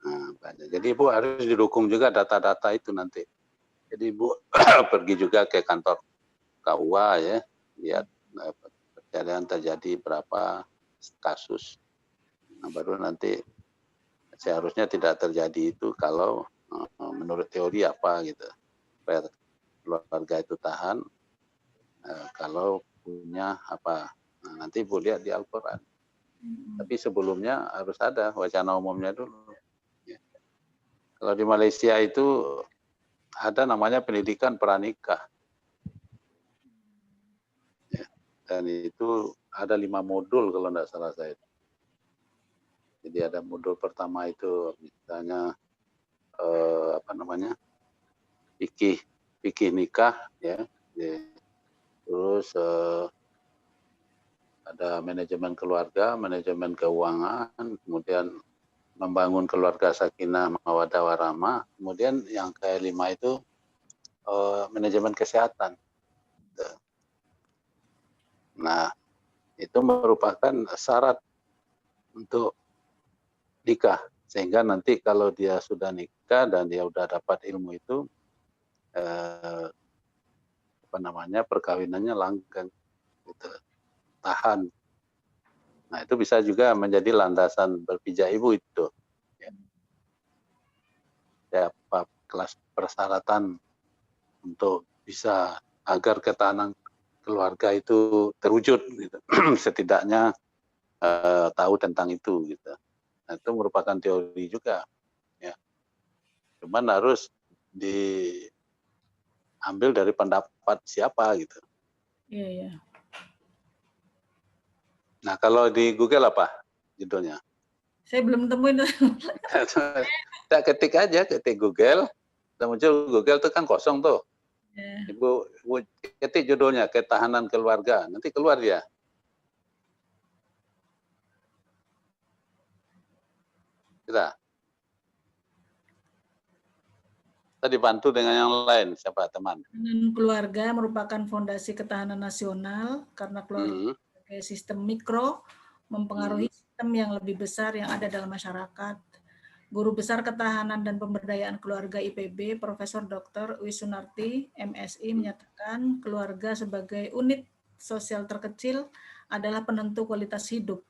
Nah, banyak. Jadi Ibu harus didukung juga data-data itu nanti. Jadi Ibu pergi juga ke kantor KUA ya, lihat kejadian terjadi berapa kasus. Nah, baru nanti seharusnya tidak terjadi itu kalau menurut teori apa gitu. Supaya keluarga itu tahan kalau punya apa. Nah, nanti Ibu lihat di Al-Quran. Tapi sebelumnya harus ada wacana umumnya dulu. Ya. Kalau di Malaysia itu ada namanya pendidikan pranikah. Ya. Dan itu ada 5 modul kalau tidak salah saya. Jadi ada modul pertama itu misalnya fikih nikah ya. Terus ada manajemen keluarga, manajemen keuangan, kemudian membangun keluarga sakinah mawaddah warahmah, kemudian yang kelima itu manajemen kesehatan. Nah, itu merupakan syarat untuk nikah. Sehingga nanti kalau dia sudah nikah dan dia udah dapat ilmu itu, perkawinannya langgeng, gitu, tahan. Nah, itu bisa juga menjadi landasan berpijak ibu itu. Ya, kelas persyaratan untuk bisa agar ketahanan keluarga itu terwujud, gitu. Setidaknya tahu tentang itu, gitu. Nah, itu merupakan teori juga, ya. Cuman harus diambil dari pendapat siapa, gitu. Iya, iya. Nah, kalau di Google apa judulnya? Saya belum temuin. Kita ketik aja, ketik Google, dan muncul Google itu kan kosong tuh. Ya. Ibu ketik judulnya, ketahanan keluarga, nanti keluar dia. Kita dibantu dengan yang lain, siapa teman? Ketahanan keluarga merupakan fondasi ketahanan nasional karena keluarga sebagai sistem mikro mempengaruhi sistem yang lebih besar yang ada dalam masyarakat. Guru Besar Ketahanan dan Pemberdayaan Keluarga IPB, Profesor Dr. Wisunarti, MSI, menyatakan keluarga sebagai unit sosial terkecil adalah penentu kualitas hidup.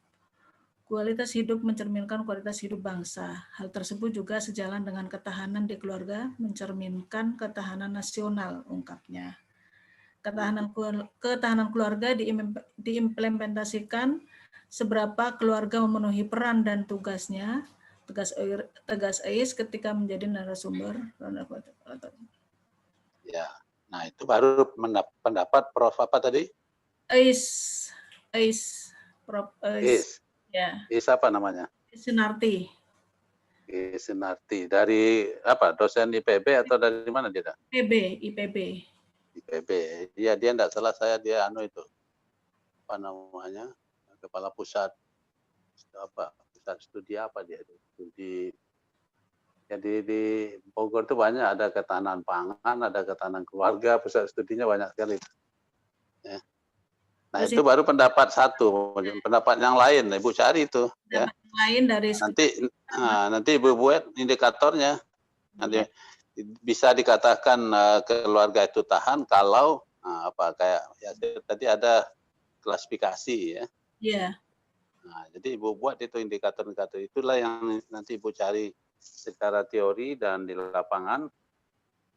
Kualitas hidup mencerminkan kualitas hidup bangsa. Hal tersebut juga sejalan dengan ketahanan di keluarga mencerminkan ketahanan nasional, ungkapnya. Ketahanan keluarga diimplementasikan seberapa keluarga memenuhi peran dan tugasnya, tegas Ais ketika menjadi narasumber. Ya, nah itu baru pendapat Prof apa tadi? Ais, Prof. Is. Ya. Is apa namanya? Sunarti. Sunarti. Dari apa? Dosen IPB atau dari mana dia? IPB. IPB. Iya, dia enggak salah saya, dia itu. Apa namanya? Kepala pusat studi apa dia itu? Studi. Jadi di Bogor itu banyak, ada ketahanan pangan, ada ketahanan keluarga, pusat studinya banyak sekali. Ya. Nah, itu baru pendapat satu. Pendapat yang lain, Ibu cari itu. Ya. Lain dari nanti Ibu buat indikatornya. Nanti bisa dikatakan keluarga itu tahan kalau kayak ya, tadi ada klasifikasi ya. Iya. Nah, jadi Ibu buat itu indikator-indikator, itulah yang nanti Ibu cari secara teori dan di lapangan,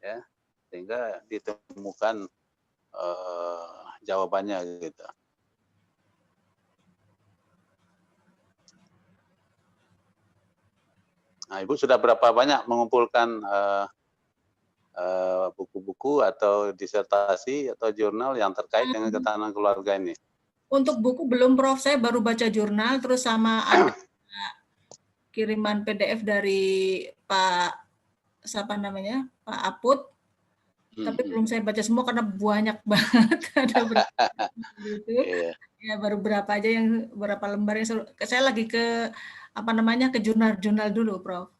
ya, sehingga ditemukan jawabannya gitu. Nah, Ibu sudah berapa banyak mengumpulkan buku-buku atau disertasi atau jurnal yang terkait dengan ketahanan keluarga ini? Untuk buku belum, Prof. Saya baru baca jurnal, terus sama ada kiriman PDF dari Pak Aput. Tapi belum saya baca semua karena banyak banget. Ada berapa itu. Ya baru berapa aja berapa lembar yang saya lagi ke ke jurnal dulu, Prof.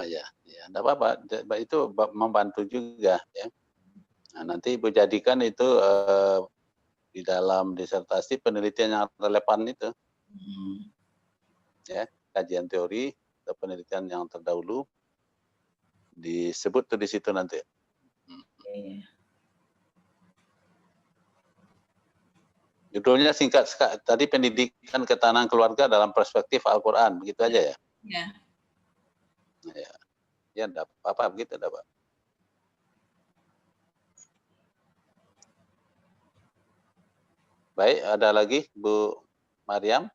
Ya, enggak apa-apa. Itu membantu juga ya. Nah, nanti Ibu jadikan itu di dalam disertasi penelitian yang relevan itu. Ya, kajian teori atau penelitian yang terdahulu disebut tuh di situ nanti. Judulnya singkat sekali. Tadi pendidikan ketahanan keluarga dalam perspektif Al-Quran, begitu aja ya? Iya. Ya, enggak apa-apa begitu, enggak Pak. Baik, ada lagi Bu Mariam?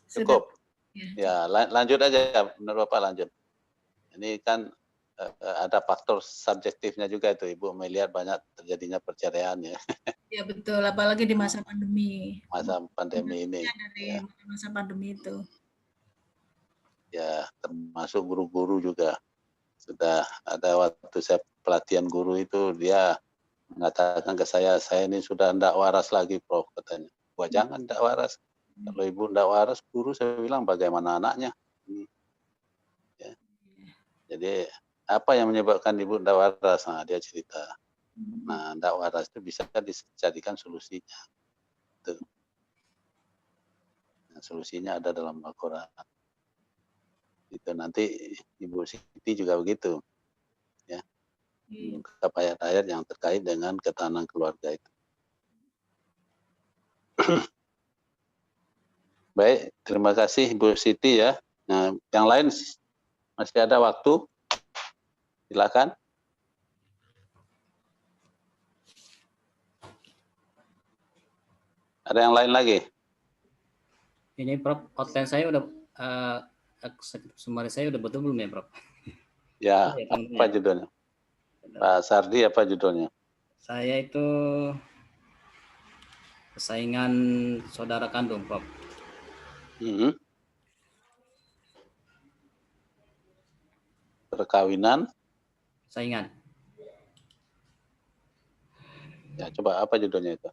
Cukup? Ya, lanjut aja, menurut Bapak lanjut. Ini kan ada faktor subjektifnya juga itu, Ibu melihat banyak terjadinya perceraian ya. Ya betul, apalagi di masa pandemi. Masa pandemi ini. Dari masa pandemi itu. Ya, termasuk guru-guru juga. Sudah ada waktu saya pelatihan guru itu, dia mengatakan ke saya ini sudah enggak waras lagi, Prof, katanya. Wah, jangan enggak waras. Kalau Ibu enggak waras, guru saya bilang bagaimana anaknya. Ya. Jadi apa yang menyebabkan Ibu enggak waras? Nah, dia cerita. Nah, enggak waras itu bisa dijadikan solusinya. Tuh. Nah, solusinya ada dalam Al-Quran. Itu nanti Ibu Siti juga begitu. Ya. Mengungkap ayat-ayat yang terkait dengan ketahanan keluarga itu. Baik, terima kasih Ibu Siti ya. Nah, yang lain masih ada waktu. Silakan. Ada yang lain lagi? Ini Prof, outline saya udah summary saya udah betul belum ya, Prof? Ya, apa judulnya? Pak Sardi, apa judulnya? Saya itu persaingan saudara kandung, Prof. Perkawinan. Persaingan. Ya, coba apa judulnya itu?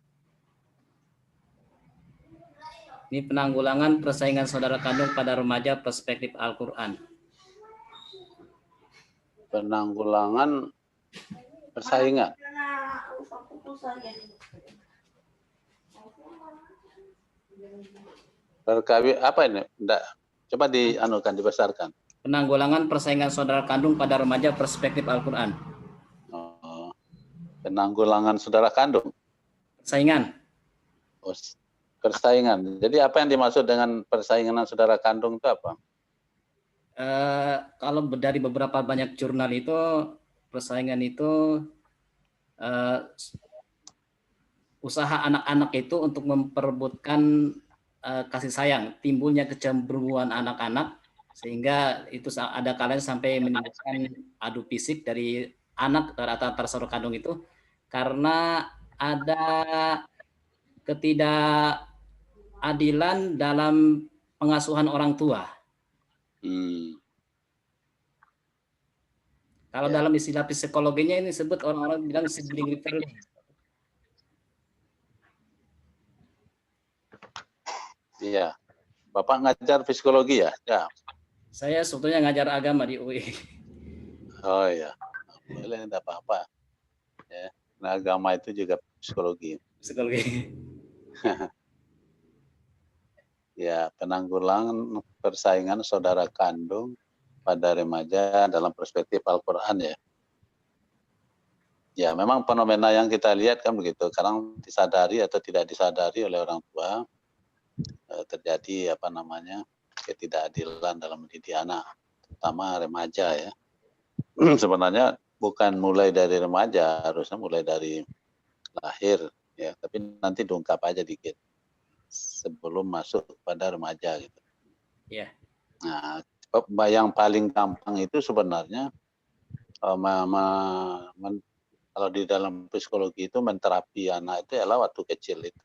Ini penanggulangan persaingan saudara kandung pada remaja perspektif Al-Quran. Penanggulangan persaingan. Perkawin apa ini? Enggak. Coba dibesarkan. Penanggulangan persaingan saudara kandung pada remaja perspektif Al-Quran. Oh, penanggulangan saudara kandung. Persaingan. Oh, persaingan. Jadi apa yang dimaksud dengan persaingan saudara kandung itu apa? Kalau dari beberapa banyak jurnal itu persaingan itu usaha anak-anak itu untuk memperebutkan kasih sayang, timbulnya kecemburuan anak-anak sehingga itu ada kalanya sampai menimbulkan adu fisik dari anak antara saudara kandung itu karena ada ketidakadilan dalam pengasuhan orang tua. Kalau dalam istilah psikologinya ini disebut orang-orang bilang sibling rivalry. Iya. Bapak ngajar psikologi ya? Ya. Saya sebetulnya ngajar agama di UI. Oh iya. Boleh, enggak apa-apa. Ya. Nah, agama itu juga psikologi. Psikologi. Ya, penanggulangan persaingan saudara kandung pada remaja dalam perspektif Al-Quran ya. Ya, memang fenomena yang kita lihat kan begitu. Kadang disadari atau tidak disadari oleh orang tua terjadi ketidakadilan dalam mendidik anak, terutama remaja ya. Sebenarnya bukan mulai dari remaja, harusnya mulai dari lahir ya, tapi nanti diungkap aja dikit sebelum masuk pada remaja gitu. Iya. Nah, yang paling gampang itu sebenarnya kalau di dalam psikologi itu menterapi anak itu adalah waktu kecil itu.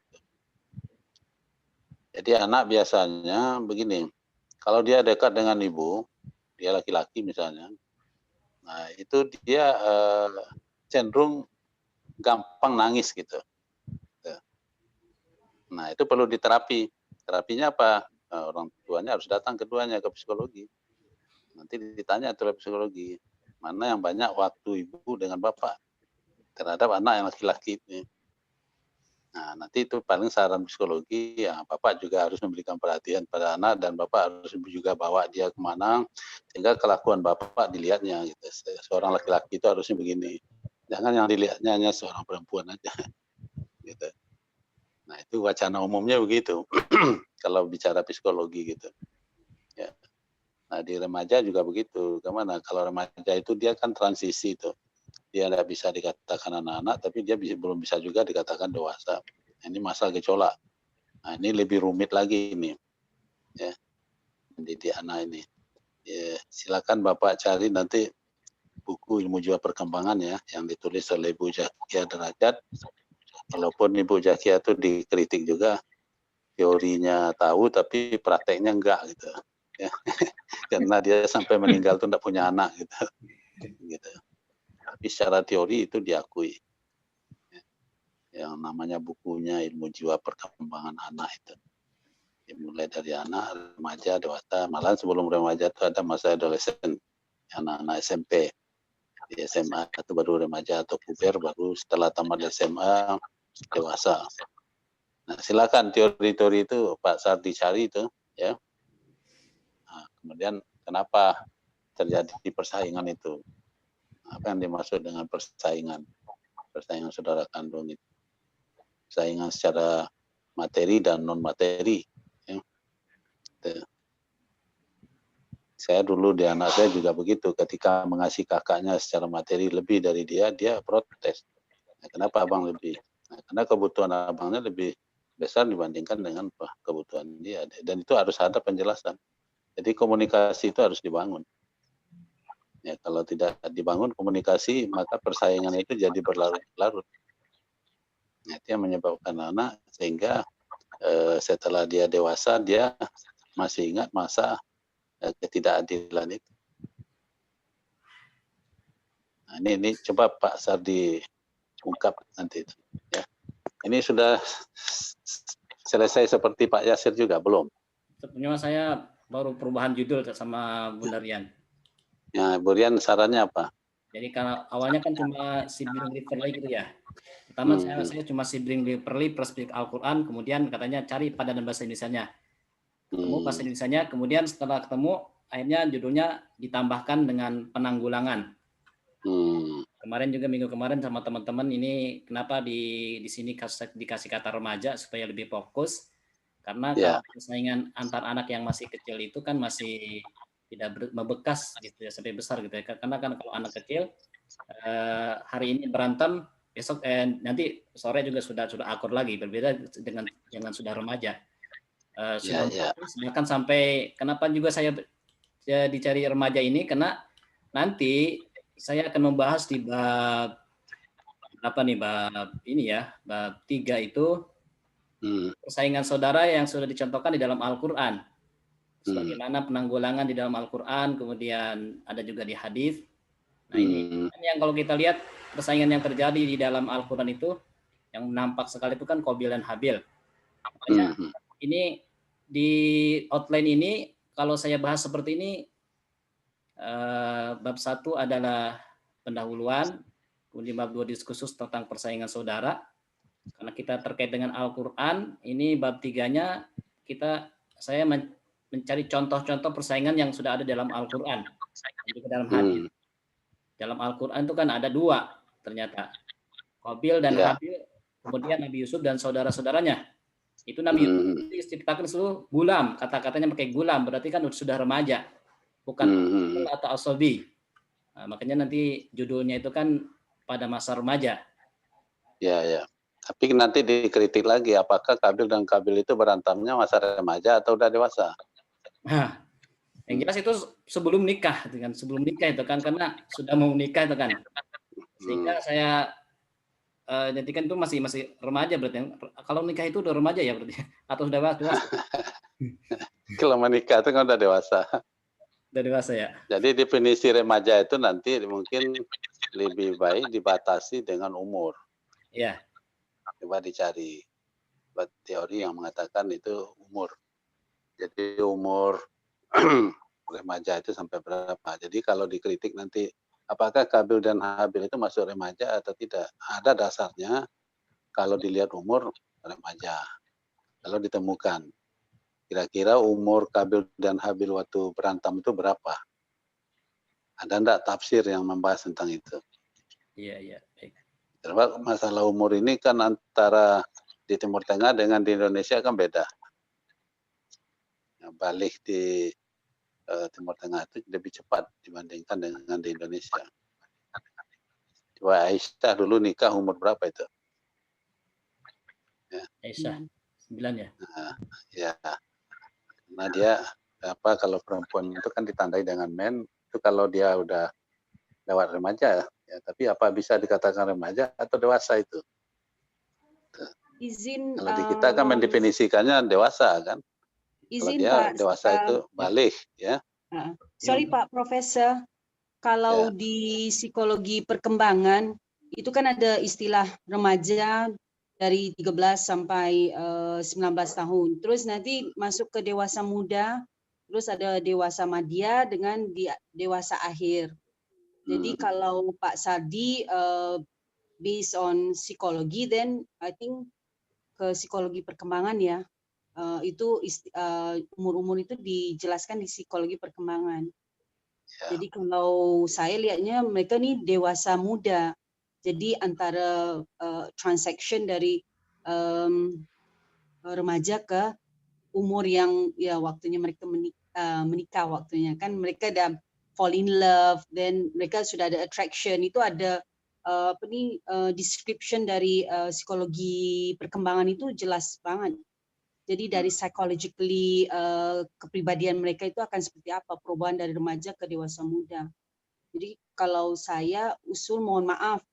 Jadi anak biasanya begini, kalau dia dekat dengan ibu, dia laki-laki misalnya, nah itu dia cenderung gampang nangis gitu. Nah itu perlu diterapi. Terapinya apa? Orang tuanya harus datang keduanya ke psikologi. Nanti ditanya oleh psikologi, mana yang banyak waktu ibu dengan bapak terhadap anak yang laki-laki ini. Nah, nanti itu paling saran psikologi, ya bapak juga harus memberikan perhatian pada anak dan bapak harus juga bawa dia kemana sehingga kelakuan bapak dilihatnya gitu. Seorang laki-laki itu harusnya begini, jangan yang dilihatnya hanya seorang perempuan aja gitu. Nah itu wacana umumnya begitu kalau bicara psikologi gitu ya. Nah di remaja juga begitu, kemana kalau remaja itu dia kan transisi tuh, dia tidak bisa dikatakan anak-anak tapi dia belum bisa juga dikatakan dewasa. Ini masa gejolak. Nah ini lebih rumit lagi ini ya, mendidik anak ini ya. Silakan bapak cari nanti buku Ilmu Jiwa Perkembangan ya yang ditulis oleh Ibu Zakia Derajat. Walaupun Ibu Zakia itu dikritik juga, teorinya tahu tapi prakteknya enggak gitu ya. Karena dia sampai meninggal tuh enggak punya anak gitu. Tapi secara teori itu diakui. Yang namanya bukunya Ilmu Jiwa Perkembangan Anak itu. Mulai dari anak, remaja, dewasa, malah sebelum remaja itu ada masa adolesen, anak-anak SMP. Di SMA itu baru remaja atau puber, baru setelah tamat SMA dewasa. Nah, silakan teori-teori itu Pak Sardi cari itu ya. Nah, kemudian kenapa terjadi persaingan itu? Apa yang dimaksud dengan persaingan? Persaingan saudara kandung itu. Persaingan secara materi dan non materi. Ya. Saya dulu di anak saya juga begitu. Ketika mengasihi kakaknya secara materi lebih dari dia protes. Nah, kenapa abang lebih? Nah, karena kebutuhan abangnya lebih besar dibandingkan dengan kebutuhan dia. Dan itu harus ada penjelasan. Jadi komunikasi itu harus dibangun. Ya, kalau tidak dibangun komunikasi, maka persaingan itu jadi berlarut-larut. Nah, itu yang menyebabkan anak sehingga setelah dia dewasa, dia masih ingat masa ketidakadilan itu. Nah, ini coba Pak Sardi ungkap nanti itu. Ya. Ini sudah selesai seperti Pak Yasir juga belum? Sebenarnya saya baru perubahan judul sama Bunda Rian. Ya, Bu Rian sarannya apa? Jadi karena awalnya kan cuma sibling literally gitu ya. Pertama saya cuma sibling literally perspektif Al-Quran, kemudian katanya cari padanan bahasa Indonesianya. Ketemu bahasa Indonesianya, kemudian setelah ketemu akhirnya judulnya ditambahkan dengan penanggulangan. Kemarin juga minggu kemarin sama teman-teman ini kenapa di sini dikasih kata remaja supaya lebih fokus, karena kalau persaingan antar anak yang masih kecil itu kan masih tidak membekas gitu ya sampai besar gitu ya, karena kan kalau anak kecil hari ini berantem besok nanti sore juga sudah akur lagi, berbeda dengan sudah remaja. Bahkan sampai kenapa juga saya dicari remaja ini, karena nanti saya akan membahas di bab apa nih, bab ini ya, bab 3 itu persaingan saudara yang sudah dicontohkan di dalam Al-Quran. Sebagaimana penanggulangan di dalam Al-Quran, kemudian ada juga di hadis. Nah ini yang kalau kita lihat persaingan yang terjadi di dalam Al-Quran itu yang nampak sekali itu kan Qabil dan Habil. Makanya ini di outline ini kalau saya bahas seperti ini, bab 1 adalah pendahuluan, kemudian bab 2 diskursus tentang persaingan saudara. Karena kita terkait dengan Al-Quran, ini bab 3-nya saya mencari contoh-contoh persaingan yang sudah ada dalam Al-Quran, juga dalam hadis. Dalam Al-Quran itu kan ada 2 ternyata, Qabil dan Habil, kemudian Nabi Yusuf dan saudara-saudaranya. Itu Nabi Yusuf diciptakan seluruh gulam, kata-katanya pakai gulam, berarti kan sudah remaja, bukan atau asobi. Nah, makanya nanti judulnya itu kan pada masa remaja. Ya. Tapi nanti dikritik lagi, apakah Qabil dan Habil itu berantamnya masa remaja atau udah dewasa? Nah, yang jelas itu sebelum nikah itu kan, karena sudah mau nikah itu kan. Sehingga saya jadikan itu masih remaja berarti. Kalau nikah itu udah remaja ya berarti, atau sudah dewasa? Kalau menikah itu kan udah dewasa. Udah dewasa ya. Jadi definisi remaja itu nanti mungkin lebih baik dibatasi dengan umur. Iya. Coba dicari buat teori yang mengatakan itu umur. Jadi umur remaja itu sampai berapa. Jadi kalau dikritik nanti apakah Qabil dan Habil itu masuk remaja atau tidak. Ada dasarnya kalau dilihat umur remaja. Kalau ditemukan kira-kira umur Qabil dan Habil waktu berantem itu berapa. Ada enggak tafsir yang membahas tentang itu? Iya, baik. Terus masalah umur ini kan antara di Timur Tengah dengan di Indonesia kan beda. Balik di Timur Tengah itu lebih cepat dibandingkan dengan di Indonesia. Coba Aisyah dulu nikah umur berapa itu? Ya. Aisyah 9 ya. Ya. Karena dia kalau perempuan itu kan ditandai dengan men, itu kalau dia udah lewat remaja ya, tapi apa bisa dikatakan remaja atau dewasa itu? Kalau di kita kan mendefinisikannya dewasa kan. Kalau dia Pak, dewasa itu balik ya. Sorry Pak Profesor, kalau di psikologi perkembangan itu kan ada istilah remaja dari 13 sampai 19 tahun. Terus nanti masuk ke dewasa muda, terus ada dewasa madya dengan dewasa akhir. Jadi kalau Pak Sardi based on psikologi, then I think ke psikologi perkembangan ya. umur-umur itu dijelaskan di psikologi perkembangan. Ya. Jadi kalau saya lihatnya mereka nih dewasa muda. Jadi antara transaction dari remaja ke umur yang ya waktunya mereka menikah waktunya kan mereka dah fall in love, then mereka sudah ada attraction, itu ada description dari psikologi perkembangan itu jelas banget. Jadi dari psychologically kepribadian mereka itu akan seperti apa perubahan dari remaja ke dewasa muda. Jadi kalau saya usul mohon maaf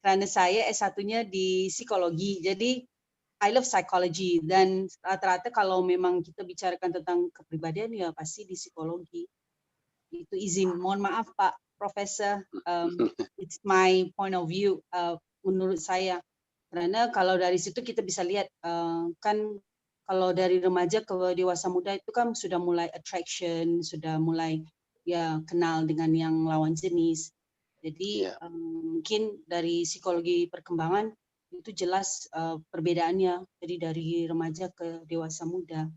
karena saya S1-nya di psikologi, jadi I love psychology, dan rata-rata kalau memang kita bicarakan tentang kepribadian ya pasti di psikologi. Itu izin, mohon maaf Pak Profesor, it's my point of view menurut saya. Karena kalau dari situ kita bisa lihat kan kalau dari remaja ke dewasa muda itu kan sudah mulai attraction, sudah mulai ya kenal dengan yang lawan jenis. Jadi mungkin dari psikologi perkembangan itu jelas perbedaannya. Jadi dari remaja ke dewasa muda,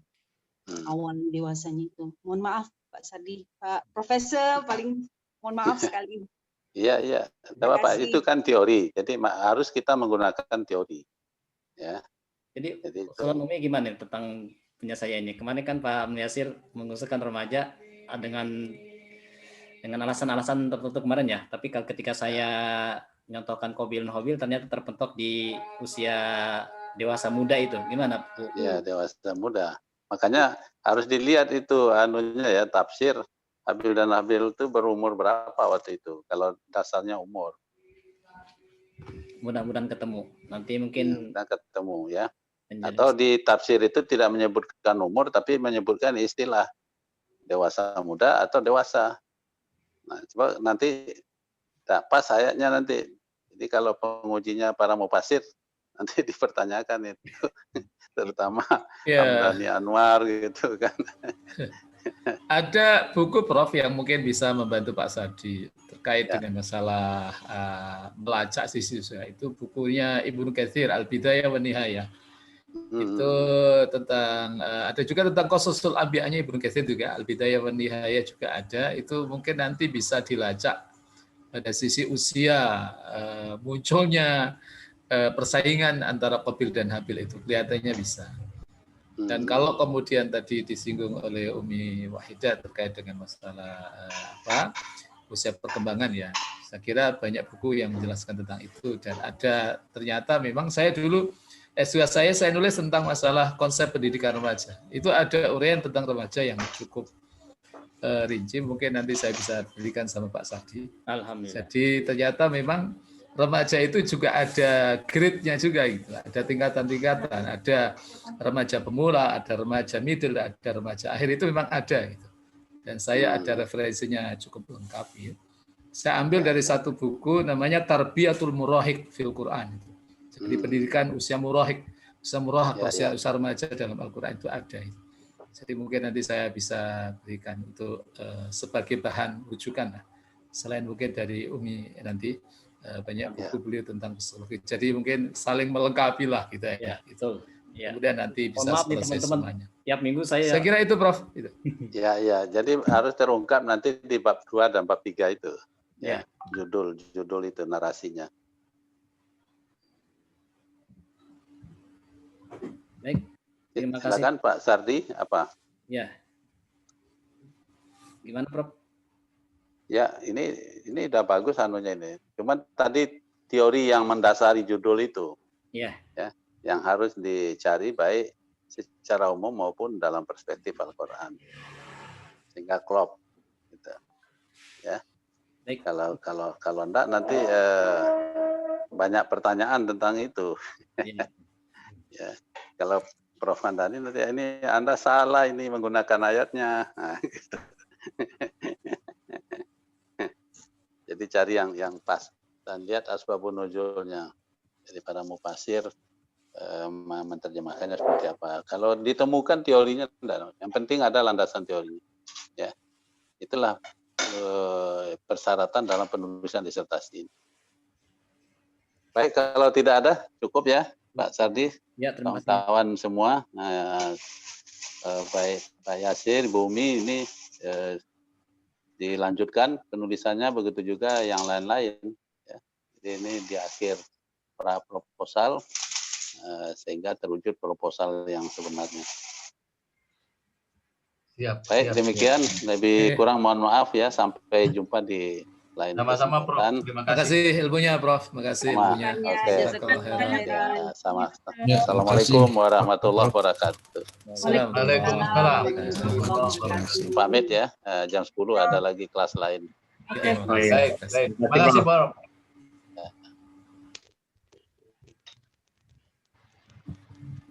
awal dewasanya itu. Mohon maaf Pak Sardi, Pak Profesor, paling mohon maaf sekali. Iya. Tapi Pak, itu kan teori. Jadi harus kita menggunakan teori. Ya. Jadi usulan Umi gimana tentang punya saya ini? Kemarin kan Pak Mulyasir mengusulkan remaja dengan alasan-alasan tertentu kemarin ya. Tapi ketika saya nyontohkan Qabil Hobil ternyata terpentok di usia dewasa muda itu. Gimana Bu? Ya, dewasa muda. Makanya harus dilihat itu anunya ya, tafsir Habil dan Habil itu berumur berapa waktu itu, kalau dasarnya umur. Mudah-mudahan ketemu. Nanti mungkin ketemu ya. Atau di tafsir itu tidak menyebutkan umur, tapi menyebutkan istilah dewasa muda atau dewasa. Nah, coba nanti pas ayatnya nanti. Jadi kalau pengujinya para mufasir nanti dipertanyakan itu, terutama Hamdani Anwar gitu kan. Ada buku Prof yang mungkin bisa membantu Pak Sardi terkait dengan masalah melacak sisi usaha. Itu bukunya Ibnu Katsir, Al-Bidayah wa Nihayah. Itu tentang ada juga tentang Qasasul Anbiya'nya Ibnu Katsir juga, Al-Bidayah wa Nihayah juga ada. Itu mungkin nanti bisa dilacak pada sisi usia munculnya persaingan antara Qabil dan Habil itu kelihatannya bisa. Dan kalau kemudian tadi disinggung oleh Umi Wahidah terkait dengan masalah usia perkembangan ya, saya kira banyak buku yang menjelaskan tentang itu. Dan ada ternyata memang saya dulu S2 saya nulis tentang masalah konsep pendidikan remaja. Itu ada uraian tentang remaja yang cukup rinci, mungkin nanti saya bisa berikan sama Pak Sardi. Alhamdulillah. Jadi ternyata memang remaja itu juga ada grade-nya juga gitu. Ada tingkatan-tingkatan, ada remaja pemula, ada remaja middle, ada remaja akhir, itu memang ada gitu. Dan saya ada referensinya cukup lengkap gitu. Saya ambil dari satu buku namanya Tarbiyatul Murahik fil Quran. Jadi pendidikan usia murahik, usia remaja dalam Al-Qur'an itu ada itu. Jadi mungkin nanti saya bisa berikan untuk sebagai bahan rujukan lah. Selain mungkin dari Umi nanti banyak buku beliau tentang psikologi. Jadi mungkin saling melengkapi lah gitu ya. Betul. Ya. Kemudian nanti bisa selesai semuanya. Tiap minggu saya kira itu Prof. Gitu. Ya. Jadi harus terungkap nanti di bab 2 dan bab 3 itu. Ya. Judul itu narasinya. Baik. Terima kasih. Silakan Pak Sardi, apa? Ya. Gimana Prof? Ya, ini udah bagus anunya ini. Cuman tadi teori yang mendasari judul itu. Ya. Yang harus dicari baik secara umum maupun dalam perspektif Al-Qur'an. Sehingga klop gitu. Ya. Baik. Kalau enggak nanti banyak pertanyaan tentang itu. Ya. Kalau Prof. Mandani nanti ini Anda salah ini menggunakan ayatnya. Nah, gitu. Jadi cari yang pas dan lihat asbabun nuzulnya. Jadi para mufasir menerjemahkannya seperti apa. Kalau ditemukan teorinya, yang penting ada landasan teorinya. Ya, itulah persyaratan dalam penulisan disertasi. Baik, kalau tidak ada cukup ya. Pak Sardi, Ya, terima kasih. kawan-kawan semua, baik Pak Yasir, Bu Umi, ini dilanjutkan penulisannya, begitu juga yang lain-lain. Ya. Jadi ini di akhir pra proposal, sehingga terwujud proposal yang sebenarnya. Siap. Baik, siap, demikian. siap. Lebih kurang mohon maaf ya. Sampai jumpa di lain Sama-sama, Prof. kesempatan. Terima Terima kasih. kasih ilmunya, Prof. Terima kasih Sama. ilmunya. Oke. Jazakallah khairan. Ya, sama. Ya, Assalamualaikum terima kasih. warahmatullahi wabarakatuh. Waalaikumsalam. Pamit ya. Jam 10 ada lagi kelas lain. Oke. Oh, iya. Baik, baik. Terima kasih, Prof.